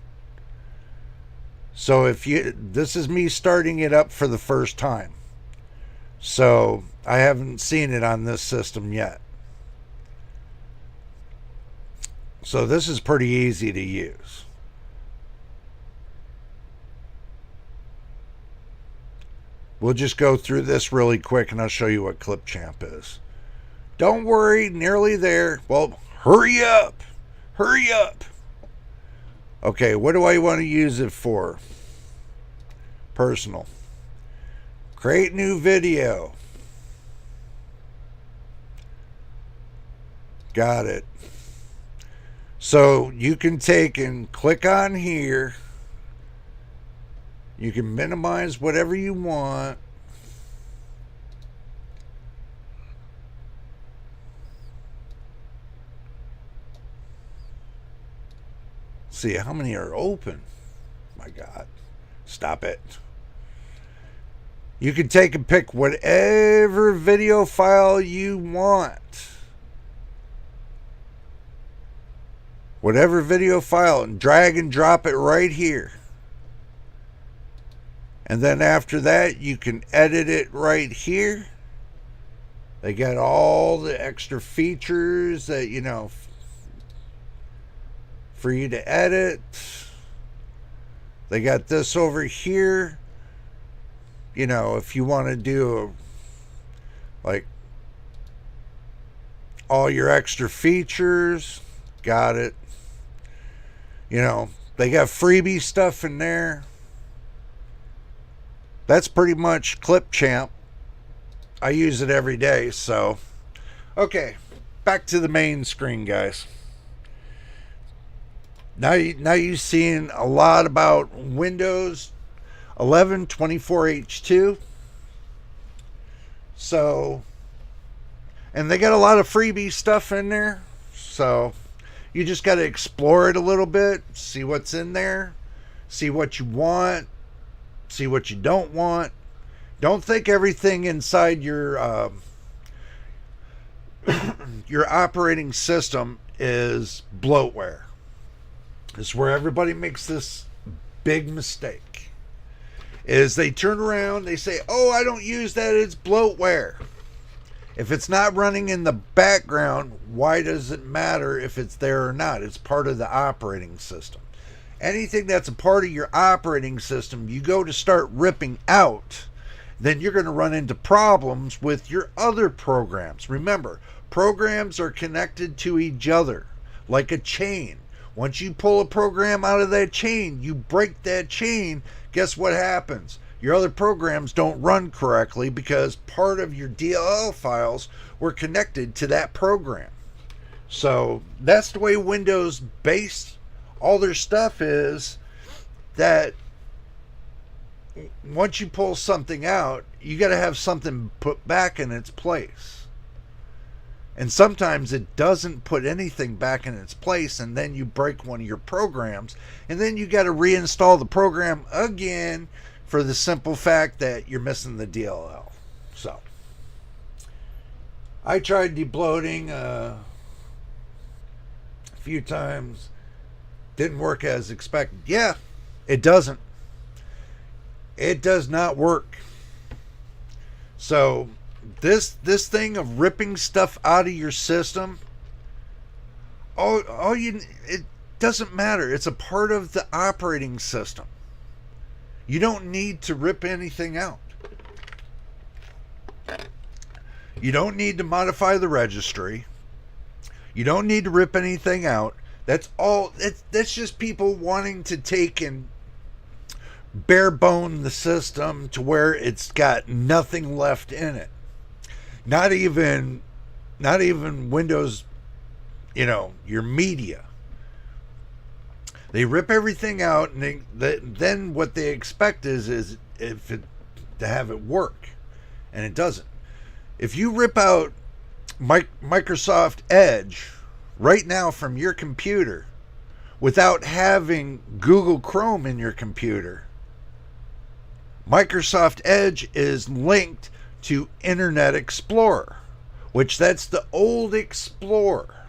So this is me starting it up for the first time. So I haven't seen it on this system yet. So this is pretty easy to use. We'll just go through this really quick and I'll show you what Clipchamp is. Don't worry, nearly there. Well, hurry up. Hurry up. Okay, what do I want to use it for? Personal. Create new video. Got it. So you can take and click on here. You can minimize whatever you want. See how many are open. My God. Stop it. You can take and pick whatever video file you want. Whatever video file, and drag and drop it right here. And then after that, you can edit it right here. They got all the extra features that, you know, for you to edit. They got this over here. You know, if you want to do like all your extra features, got it. You know, they got freebie stuff in there. That's pretty much Clipchamp. I use it every day, so. Okay, back to the main screen, guys. Now you've seen a lot about Windows 11 24H2. So, and they got a lot of freebie stuff in there. So, you just got to explore it a little bit, see what's in there, see what you want, see what you don't want. Don't think everything inside your your operating system is bloatware. It's where everybody makes this big mistake. is they turn around, they say, oh, I don't use that, it's bloatware. If it's not running in the background, why does it matter if it's there or not? It's part of the operating system. Anything that's a part of your operating system, you go to start ripping out, then you're going to run into problems with your other programs. Remember, programs are connected to each other like a chain. Once you pull a program out of that chain, you break that chain, guess what happens? Your other programs don't run correctly because part of your DLL files were connected to that program. So that's the way Windows base all their stuff is, that once you pull something out, you got to have something put back in its place. And sometimes it doesn't put anything back in its place, and then you break one of your programs, and then you got to reinstall the program again for the simple fact that you're missing the DLL. So I tried debloating a few times. Didn't work as expected. Yeah, it doesn't. It does not work. So this thing of ripping stuff out of your system, it doesn't matter. It's a part of the operating system. You don't need to rip anything out. You don't need to modify the registry. You don't need to rip anything out. That's all. That's just people wanting to take and bare bone the system to where it's got nothing left in it. Not even Windows, your media. They rip everything out, and then what they expect is to have it work, and it doesn't. If you rip out Microsoft Edge right now from your computer without having Google Chrome in your computer, Microsoft Edge is linked to Internet Explorer, which that's the old Explorer.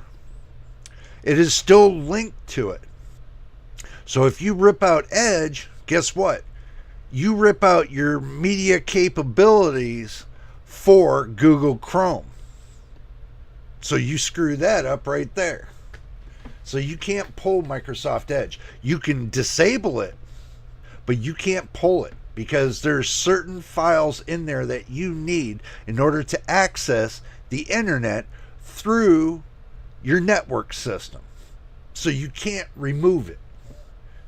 It is still linked to it. So if you rip out Edge, guess what? You rip out your media capabilities for Google Chrome. So you screw that up right there. So you can't pull Microsoft Edge. You can disable it, but you can't pull it because there's certain files in there that you need in order to access the internet through your network system. So you can't remove it.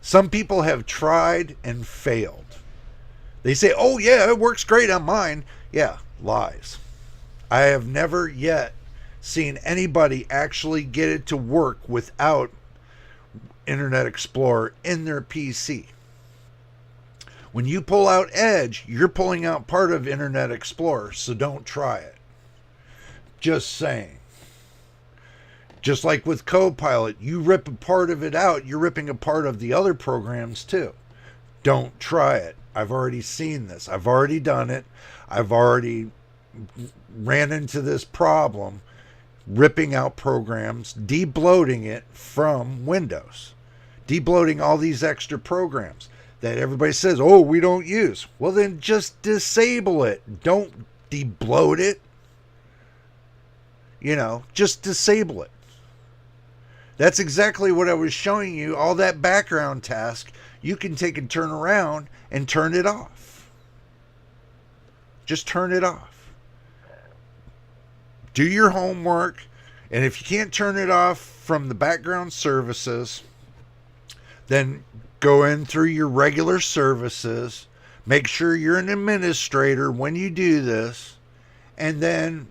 Some people have tried and failed. They say, oh yeah, it works great on mine. Yeah, lies. I have never yet seen anybody actually get it to work without Internet Explorer in their PC. When you pull out Edge, you're pulling out part of Internet Explorer, so don't try it. Just saying. Just like with Copilot, you rip a part of it out, you're ripping a part of the other programs too. Don't try it. I've already seen this. I've already done it. I've already ran into this problem, ripping out programs, debloating it from Windows. Debloating all these extra programs that everybody says, oh, we don't use. Well, then just disable it. Don't debloat it. Just disable it. That's exactly what I was showing you. All that background task, you can take and turn around and turn it off. Just turn it off. Do your homework. And if you can't turn it off from the background services, then go in through your regular services. Make sure you're an administrator when you do this. And then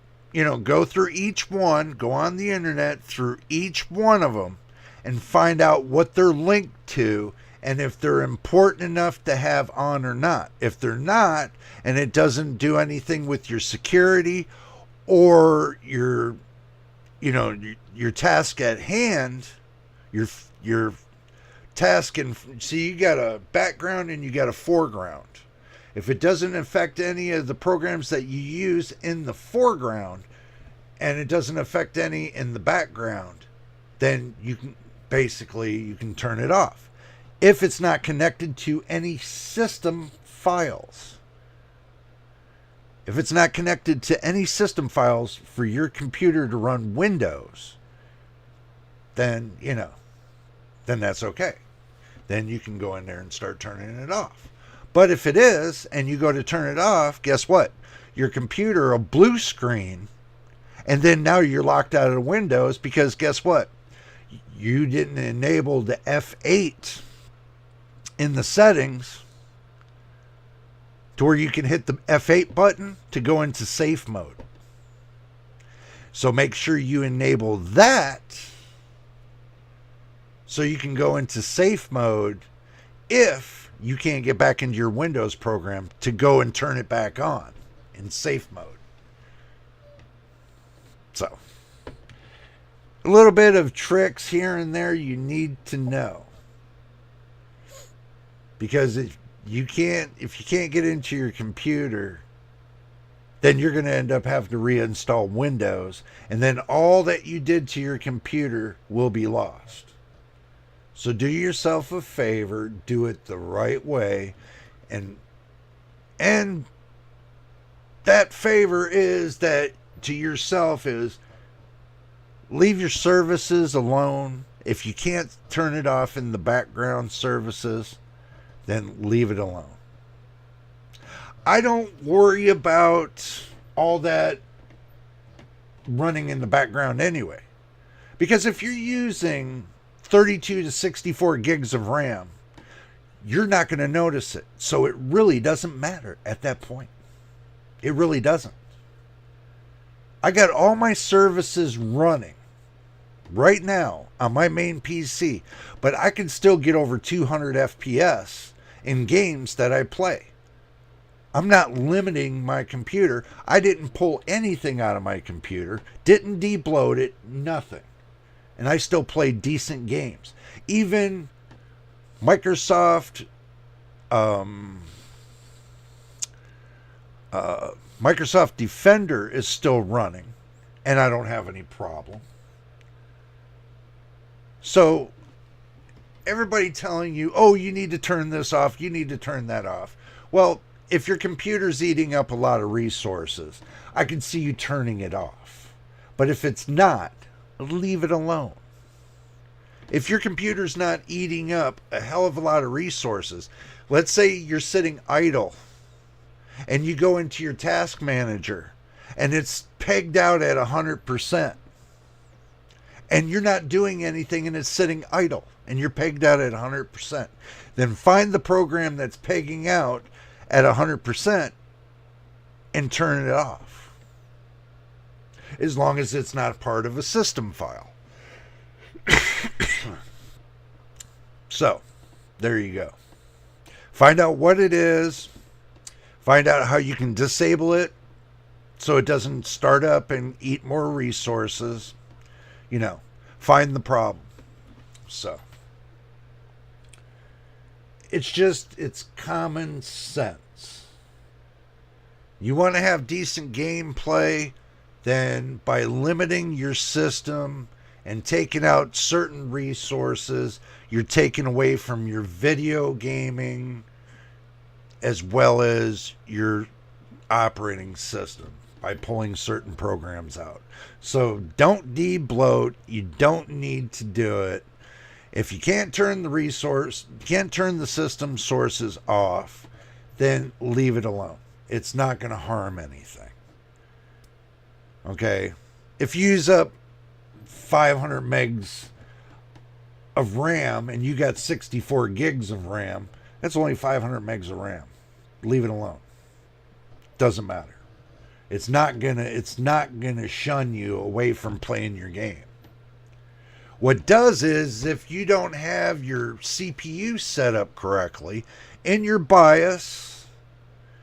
go through each one, go on the internet through each one of them and find out what they're linked to and if they're important enough to have on or not. If they're not, and it doesn't do anything with your security or your task at hand, your task, and see, you got a background and you got a foreground. If it doesn't affect any of the programs that you use in the foreground and it doesn't affect any in the background, then you can turn it off. If it's not connected to any system files. If it's not connected to any system files for your computer to run Windows, then, then that's okay. Then you can go in there and start turning it off. But if it is, and you go to turn it off, guess what? Your computer will blue screen, and then now you're locked out of Windows because guess what? You didn't enable the F8 in the settings to where you can hit the F8 button to go into safe mode. So make sure you enable that so you can go into safe mode if you can't get back into your Windows program to go and turn it back on in safe mode. So, a little bit of tricks here and there you need to know. Because if you can't get into your computer, then you're going to end up having to reinstall Windows, and then all that you did to your computer will be lost. So do yourself a favor, do it the right way, and that favor is that to yourself is leave your services alone. If you can't turn it off in the background services, then leave it alone. I don't worry about all that running in the background anyway. Because if you're using 32 to 64 gigs of RAM, you're not going to notice it. So it really doesn't matter at that point. It really doesn't. I got all my services running right now on my main PC, but I can still get over 200 FPS in games that I play. I'm not limiting my computer. I didn't pull anything out of my computer, didn't debloat it, nothing. And I still play decent games. Even Microsoft Defender is still running, and I don't have any problem. So everybody telling you, oh, you need to turn this off, you need to turn that off. Well, if your computer's eating up a lot of resources, I can see you turning it off. But if it's not, leave it alone. If your computer's not eating up a hell of a lot of resources, let's say you're sitting idle and you go into your task manager and it's pegged out at 100%. And you're not doing anything and it's sitting idle and you're pegged out at 100%. Then find the program that's pegging out at 100% and turn it off. As long as it's not part of a system file. So, there you go. Find out what it is. Find out how you can disable it so it doesn't start up and eat more resources. Find the problem. So, it's common sense. You want to have decent gameplay, then by limiting your system and taking out certain resources, you're taking away from your video gaming as well as your operating system by pulling certain programs out. So don't debloat. You don't need to do it. If you can't turn the system sources off, then leave it alone. It's not going to harm anything. Okay? If you use up 500 megs of RAM and you got 64 gigs of RAM, that's only 500 megs of RAM. Leave it alone. Doesn't matter. It's not gonna shun you away from playing your game. What does is if you don't have your CPU set up correctly in your BIOS,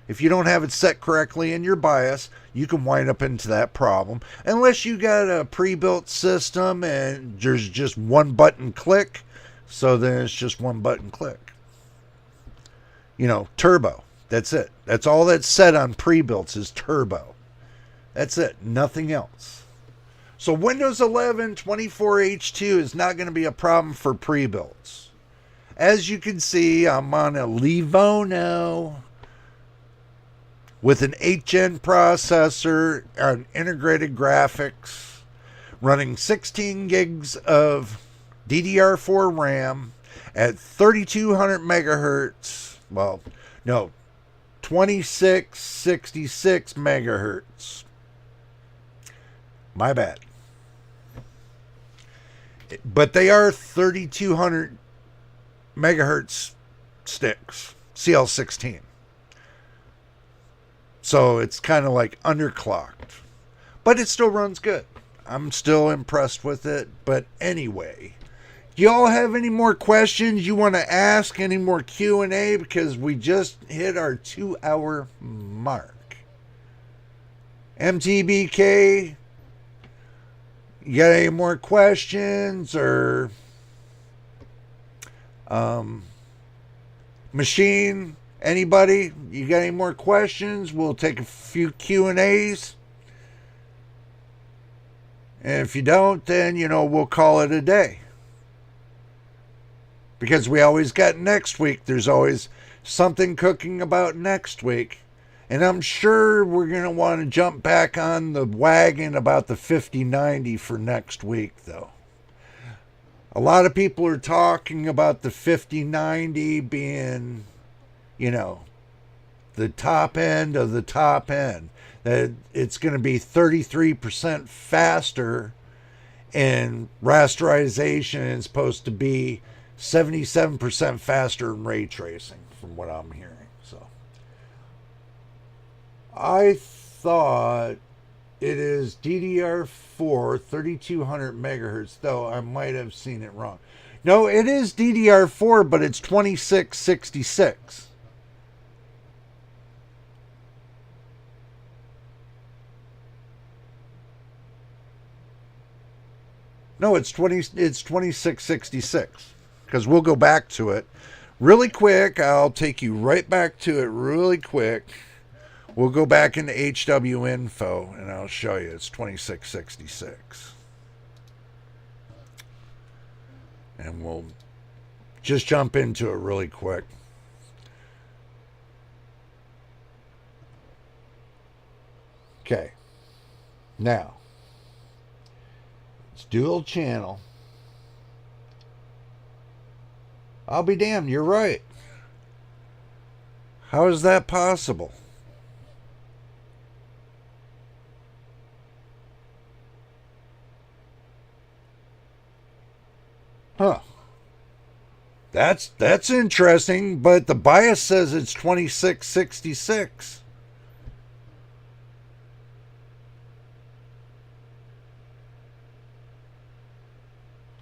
if you don't have it set correctly in your BIOS, you can wind up into that problem. Unless you got a pre-built system and there's just one button click, so then it's just one button click. Turbo. That's it. That's all that's set on pre-builts is turbo. That's it. Nothing else. So Windows 11 24H2 is not going to be a problem for pre-builts. As you can see, I'm on a Livono with an 8-gen processor and integrated graphics, running 16 gigs of DDR4 RAM at 3200 megahertz. Well, no, 2666 megahertz. My bad. But they are 3200 megahertz sticks, CL16. So it's kind of like underclocked. But it still runs good. I'm still impressed with it. But anyway, y'all have any more questions you want to ask? Any more Q&A? Because we just hit our 2-hour mark. MTBK, you got any more questions? Or Machine, anybody? You got any more questions? We'll take a few Q&As. And if you don't, then, we'll call it a day. Because we always got next week. There's always something cooking about next week. And I'm sure we're going to want to jump back on the wagon about the 5090 for next week, though. A lot of people are talking about the 5090 being, the top end of the top end. That it's going to be 33% faster, and rasterization is supposed to be 77% faster in ray tracing, from what I'm hearing. So I thought it is DDR4 3200 megahertz, though I might have seen it wrong. No, it is DDR4, but it's 2666. No, it's 2666. Because we'll go back to it really quick. I'll take you right back to it really quick. We'll go back into HW info and I'll show you. It's 2666. And we'll just jump into it really quick. Okay. Now, it's dual channel. I'll be damned, you're right. How is that possible? Huh. That's interesting, but the BIOS says it's 2666.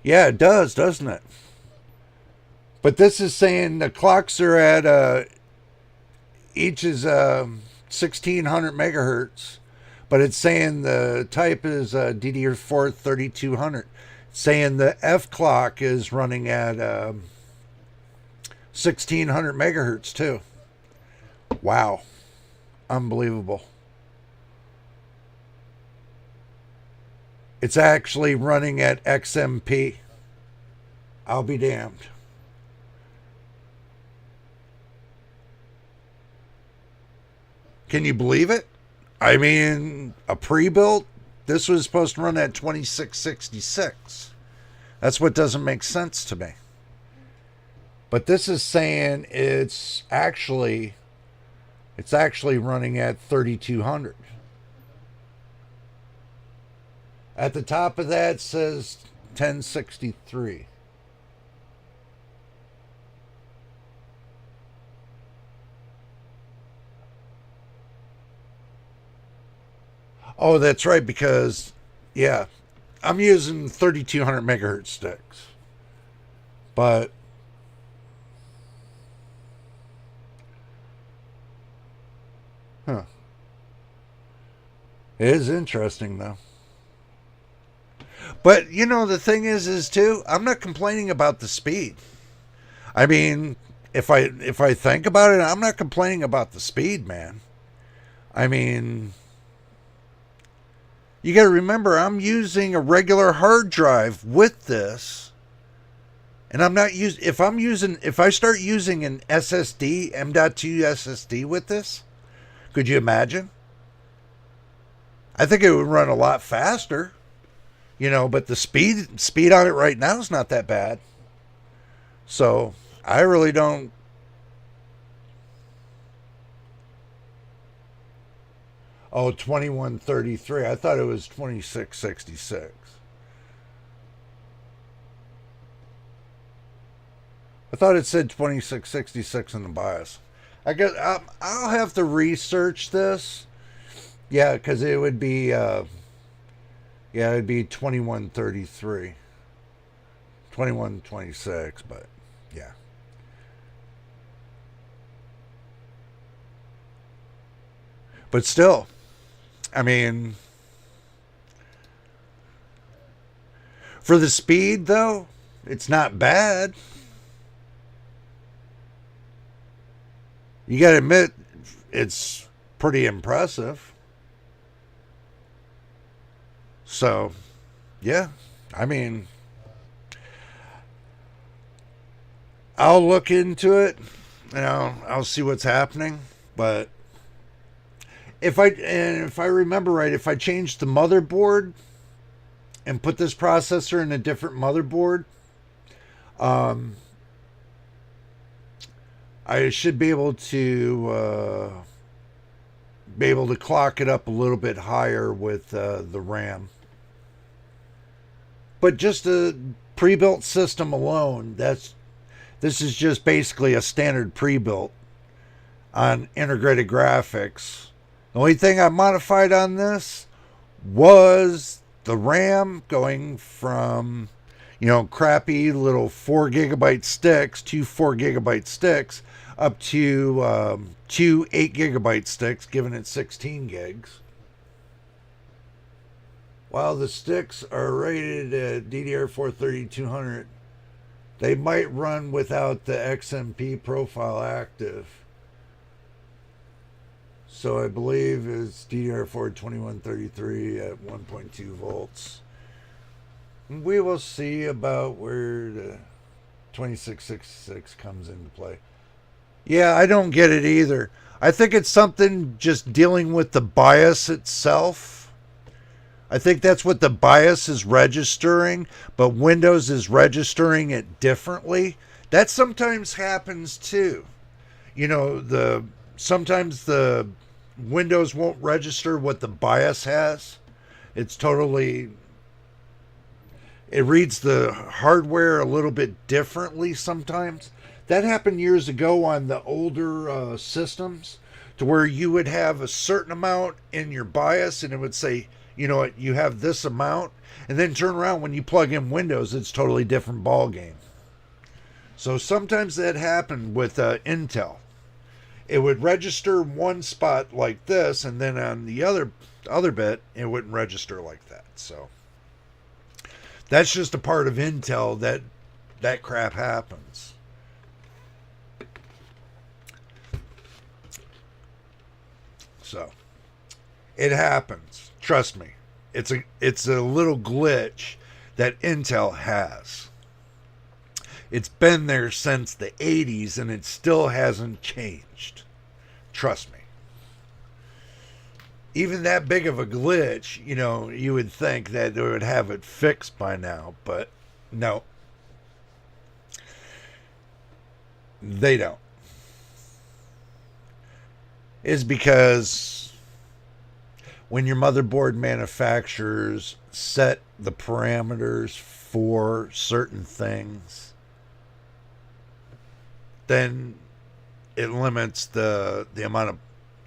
Yeah, it does, doesn't it? But this is saying the clocks are at each is 1600 megahertz, but it's saying the type is DDR4 3200. It's saying the F clock is running at 1600 megahertz too. Wow, unbelievable. It's actually running at XMP. I'll be damned. Can you believe it? I mean, a pre-built, this was supposed to run at 2666. That's what doesn't make sense to me. But this is saying it's actually running at 3200. At the top of that says 1063. Oh, that's right, because, yeah, I'm using 3200 megahertz sticks. But it is interesting, though. But, the thing is too, I'm not complaining about the speed. I mean, if I think about it, I'm not complaining about the speed, man. I mean, you got to remember, I'm using a regular hard drive with this, and I'm not using. If I start using an SSD, M.2 SSD with this, Could you imagine? I think it would run a lot faster, but the speed on it right now is not that bad. So I really don't. Oh, 2133. I thought it was 2666. I thought it said 2666 in the BIOS. I guess I'll have to research this. Yeah, because it would be, it'd be 2133. 2126, but yeah. But still, I mean, for the speed, though, it's not bad. You got to admit, it's pretty impressive. So, yeah, I mean, I'll look into it. I'll see what's happening. But if I remember right, if I change the motherboard and put this processor in a different motherboard, I should be able to clock it up a little bit higher with the RAM. But just a pre-built system alone, this is just basically a standard pre-built on integrated graphics. The only thing I modified on this was the RAM, going from crappy little 4 gigabyte sticks, two 4 gigabyte sticks, up to two 8 gigabyte sticks, giving it 16 gigs. While the sticks are rated at DDR4 3200, they might run without the XMP profile active. So I believe it's DDR4 2133 at 1.2 volts. We will see about where the 2666 comes into play. Yeah, I don't get it either. I think it's something just dealing with the BIOS itself. I think that's what the BIOS is registering, but Windows is registering it differently. That sometimes happens too. Sometimes the Windows won't register what the BIOS has. It reads the hardware a little bit differently sometimes. That happened years ago on the older systems, to where you would have a certain amount in your BIOS and it would say, you have this amount, and then turn around when you plug in Windows, it's totally different ball game. So sometimes that happened with Intel. It would register one spot like this, and then on the other bit, it wouldn't register like that. So that's just a part of Intel that crap happens. So it happens. Trust me. It's a little glitch that Intel has. It's been there since the 80s and it still hasn't changed. Trust me. Even that big of a glitch, you would think that they would have it fixed by now, but no. They don't. It's because when your motherboard manufacturers set the parameters for certain things, then it limits the amount of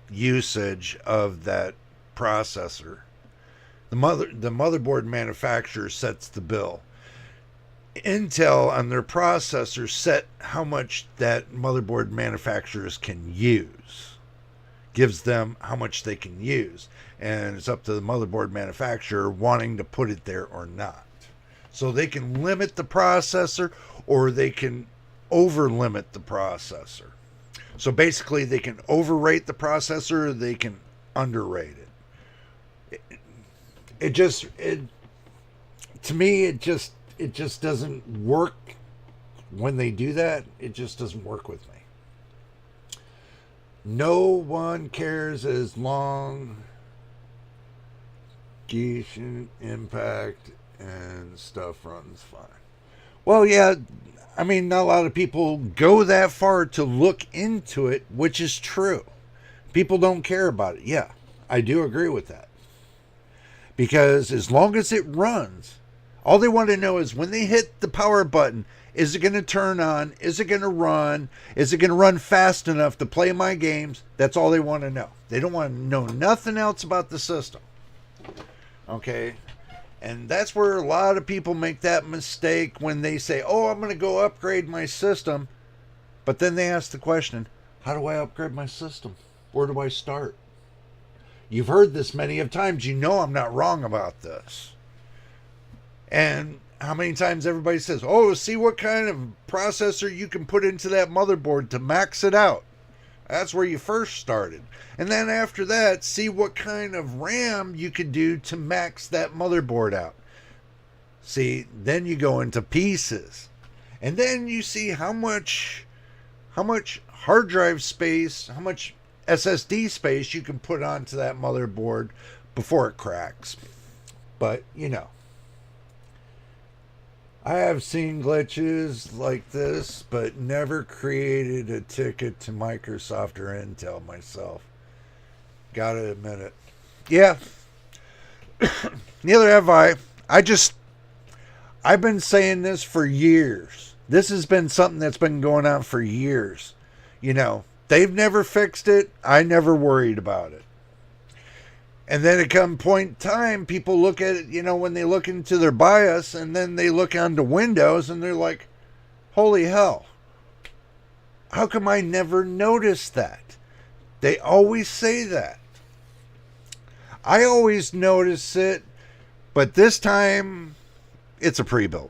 usage of that processor. The motherboard manufacturer sets the bill. Intel on their processors set how much that motherboard manufacturers can use. Gives them how much they can use. And it's up to the motherboard manufacturer wanting to put it there or not. So they can limit the processor, or they can over limit the processor. So basically they can overrate the processor, or they can underrate it. To me it just doesn't work when they do that. It just doesn't work with me. No one cares as long Genshin Impact and stuff runs fine. Well, yeah, I mean, not a lot of people go that far to look into it, which is true. People don't care about it. Yeah, I do agree with that. Because as long as it runs, all they want to know is when they hit the power button, is it going to turn on? Is it going to run? Is it going to run fast enough to play my games? That's all they want to know. They don't want to know nothing else about the system. Okay? And that's where a lot of people make that mistake when they say, oh, I'm going to go upgrade my system. But then they ask the question, how do I upgrade my system? Where do I start? You've heard this many of times. You know I'm not wrong about this. And how many times everybody says, oh, see what kind of processor you can put into that motherboard to max it out. That's where you first started. And then after that, see what kind of RAM you could do to max that motherboard out. See, then you go into pieces. And then you see how much hard drive space, how much SSD space you can put onto that motherboard before it cracks. But, you know, I have seen glitches like this, but never created a ticket to Microsoft or Intel myself. Gotta admit it. Yeah. Neither have I. I've been saying this for years. This has been something that's been going on for years. You know, they've never fixed it. I never worried about it. And then at some point in time, people look at it, you know, when they look into their BIOS and then they look onto Windows and they're like, holy hell, how come I never noticed that? They always say that. I always notice it, but this time it's a pre-built.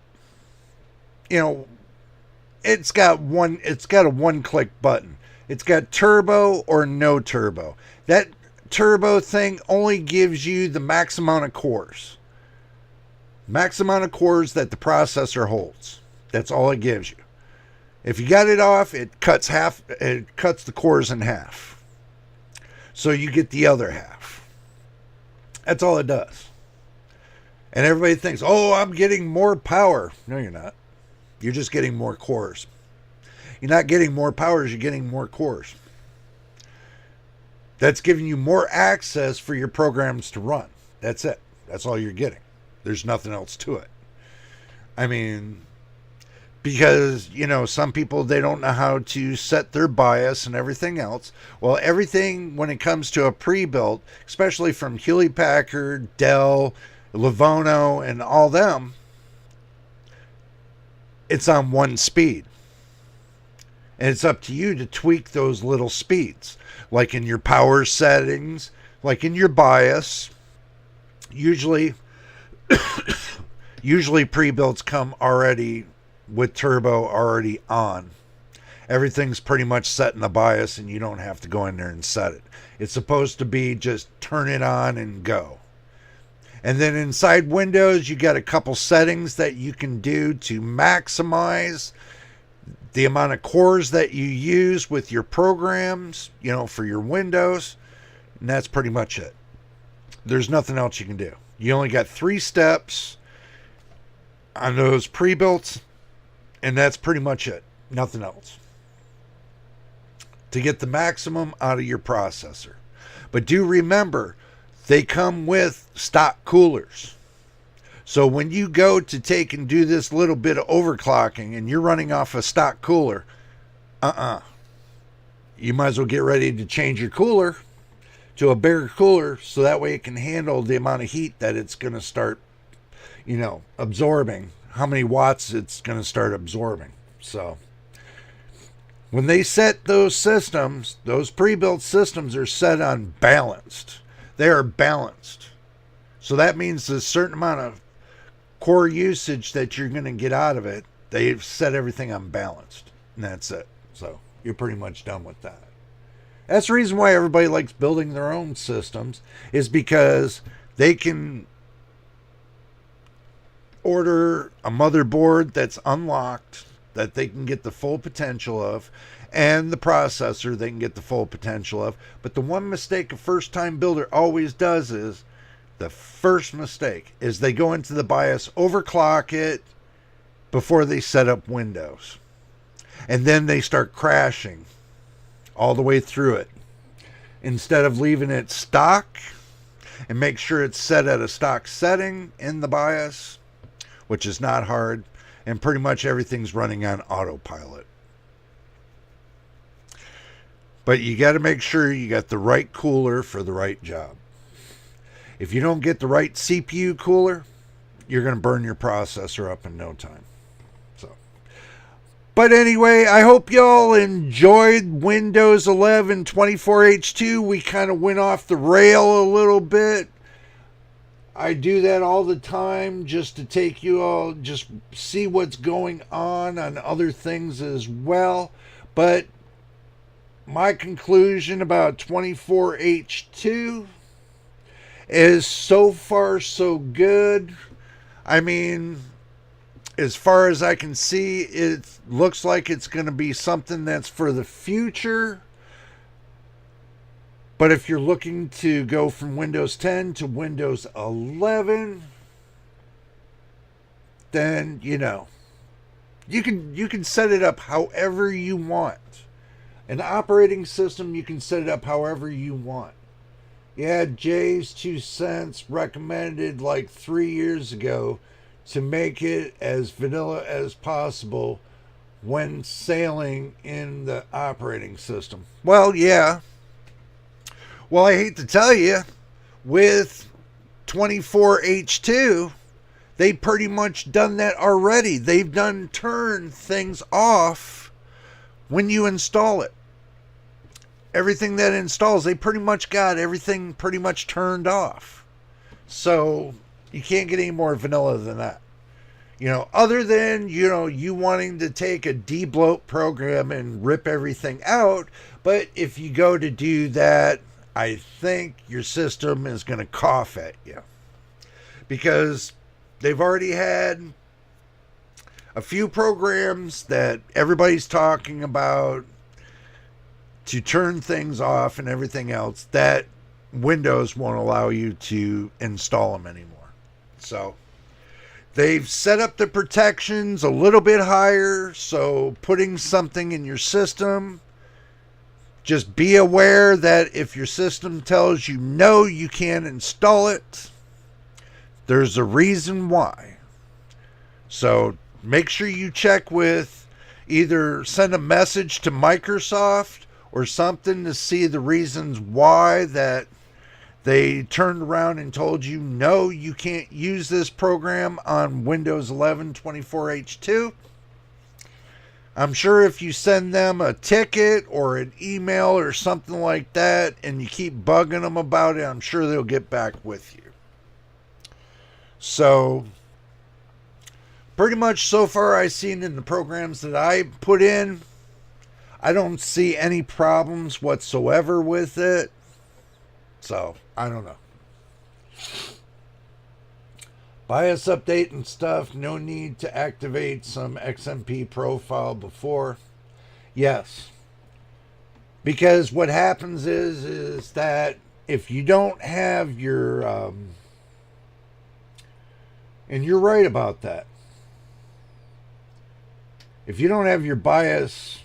You know, it's got a one-click button. It's got turbo or no turbo. That turbo thing only gives you the max amount of cores. Max amount of cores that the processor holds. That's all it gives you. If you got it off, it cuts the cores in half. So you get the other half. That's all it does. And everybody thinks, oh, I'm getting more power. No, you're not. You're just getting more cores. You're not getting more powers, you're getting more cores. That's giving you more access for your programs to run. That's it. That's all you're getting. There's nothing else to it. I mean, because, you know, some people, they don't know how to set their BIOS and everything else. Well, everything when it comes to a pre-built, especially from Hewlett-Packard, Dell, Livono, and all them, it's on one speed. And it's up to you to tweak those little speeds, like in your power settings, like in your BIOS. Usually pre-builts come already with turbo already on. Everything's pretty much set in the BIOS and you don't have to go in there and set it. It's supposed to be just turn it on and go. And then inside Windows, you got a couple settings that you can do to maximize the amount of cores that you use with your programs, you know, for your Windows. And that's pretty much it. There's nothing else you can do. You only got 3 steps on those pre-builts, and that's pretty much it. Nothing else. To get the maximum out of your processor. But do remember, they come with stock coolers. So when you go to take and do this little bit of overclocking and you're running off a stock cooler, you might as well get ready to change your cooler to a bigger cooler so that way it can handle the amount of heat that it's going to start, you know, absorbing, how many watts it's going to start absorbing. So when they set those systems, those pre-built systems are set on balanced. They are balanced. So that means a certain amount of core usage that you're going to get out of it, they've set everything unbalanced. And that's it. So you're pretty much done with that. That's the reason why everybody likes building their own systems, is because they can order a motherboard that's unlocked, that they can get the full potential of, and the processor they can get the full potential of. But the one mistake a first-time builder always does is, the first mistake is they go into the BIOS, overclock it before they set up Windows. And then they start crashing all the way through it. Instead of leaving it stock and make sure it's set at a stock setting in the BIOS, which is not hard, and pretty much everything's running on autopilot. But you got to make sure you got the right cooler for the right job. If you don't get the right CPU cooler, you're going to burn your processor up in no time. But anyway, I hope y'all enjoyed Windows 11 24H2. We kind of went off the rail a little bit. I do that all the time just to take you all, just see what's going on other things as well. But my conclusion about 24H2 is so far so good. I mean, as far as I can see, it looks like it's going to be something that's for the future. But if you're looking to go from Windows 10 to Windows 11, then, you know, you can set it up however you want. An operating system, you can set it up however you want. Yeah, Jay's 2 cents recommended like 3 years ago to make it as vanilla as possible when sailing in the operating system. Well, yeah. Well, I hate to tell you, with 24H2, they pretty much done that already. They've done turn things off when you install it. Everything that installs, they pretty much got everything pretty much turned off. So you can't get any more vanilla than that. You know, other than, you know, you wanting to take a debloat program and rip everything out. But if you go to do that, I think your system is going to cough at you. Because they've already had a few programs that everybody's talking about to turn things off and everything else that Windows won't allow you to install them anymore. So they've set up the protections a little bit higher, so putting something in your system, just be aware that if your system tells you no, you can't install it, there's a reason why. So make sure you check with, either send a message to Microsoft or something to see the reasons why that they turned around and told you, no, you can't use this program on Windows 11 24H2. I'm sure if you send them a ticket or an email or something like that and you keep bugging them about it, I'm sure they'll get back with you. So pretty much so far I've seen in the programs that I put in, I don't see any problems whatsoever with it. So, I don't know. BIOS update and stuff, no need to activate some XMP profile before. Yes. Because what happens is that if you don't have your, and you're right about that. If you don't have your BIOS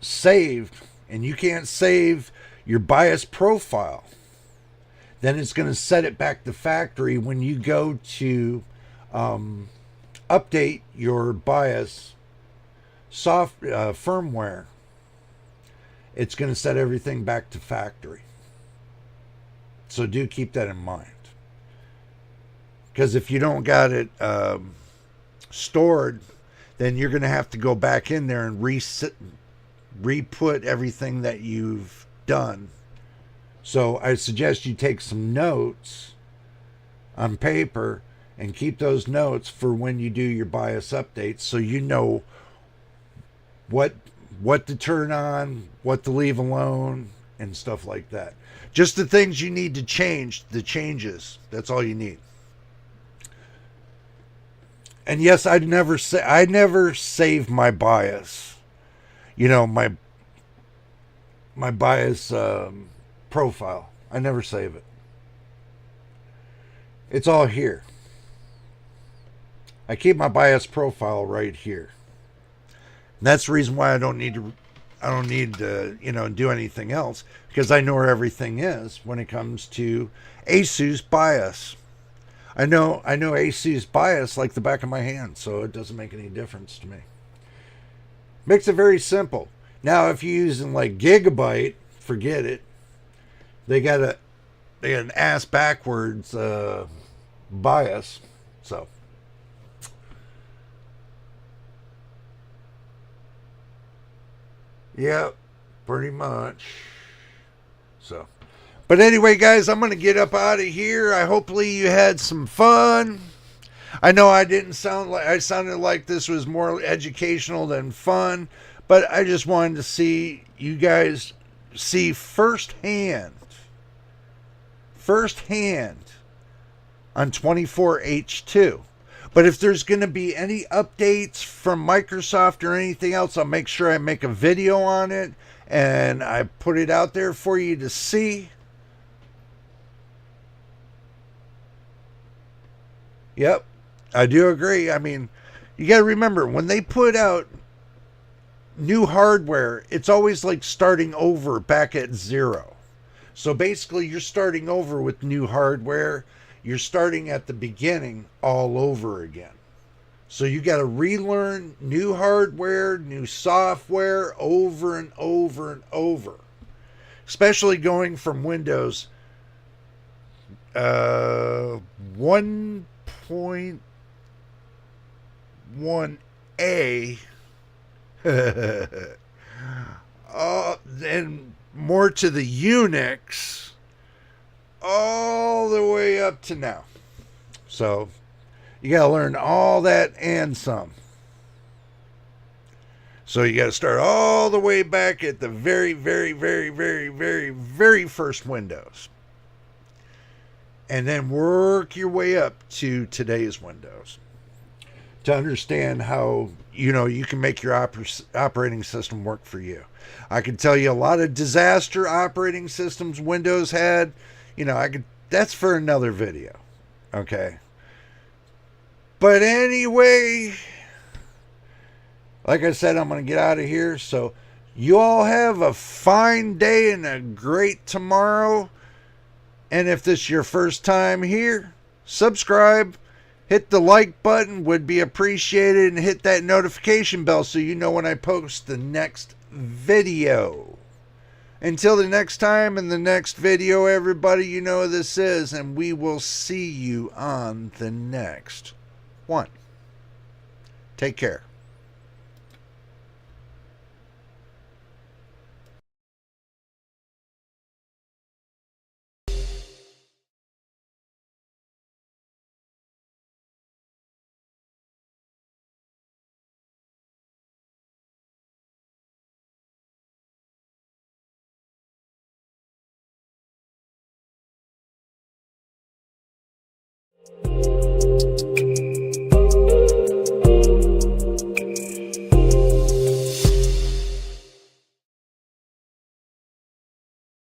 saved, and you can't save your BIOS profile, then it's going to set it back to factory when you go to update your BIOS firmware. It's going to set everything back to factory. So do keep that in mind. Because if you don't got it stored, then you're going to have to go back in there and re-put everything that you've done. So I suggest you take some notes on paper and keep those notes for when you do your BIOS updates, so you know what to turn on, what to leave alone, and stuff like that. Just the things you need to change, the changes. That's all you need. And yes, I never save my BIOS. You know, my my BIOS profile. I never save it. It's all here. I keep my BIOS profile right here. And that's the reason why I don't need to do anything else, because I know where everything is when it comes to ASUS BIOS. I know ASUS BIOS like the back of my hand, so it doesn't make any difference to me. Makes it very simple. Now, if you're using like Gigabyte, forget it. They got an ass backwards BIOS, so. Yep, pretty much. So, but anyway, guys, I'm going to get up out of here. Hopefully you had some fun. I know I sounded like this was more educational than fun, but I just wanted to see you guys see firsthand on 24H2. But if there's going to be any updates from Microsoft or anything else, I'll make sure I make a video on it and I put it out there for you to see. Yep, I do agree. I mean, you got to remember, when they put out new hardware, it's always like starting over back at zero. So basically, you're starting over with new hardware. You're starting at the beginning all over again. So you got to relearn new hardware, new software over and over and over. Especially going from Windows 1.1A and more to the Unix, all the way up to now. So you got to learn all that and some. So you got to start all the way back at the very, very, very, very, very, very first Windows. And then work your way up to today's Windows to understand how, you can make your operating system work for you. I can tell you a lot of disaster operating systems Windows had. That's for another video. Okay. But anyway, like I said, I'm going to get out of here. So you all have a fine day and a great tomorrow. And if this is your first time here, subscribe, hit the like button, would be appreciated, and hit that notification bell so you know when I post the next video. Until the next time in the next video, everybody, you know who this is, and we will see you on the next one. Take care.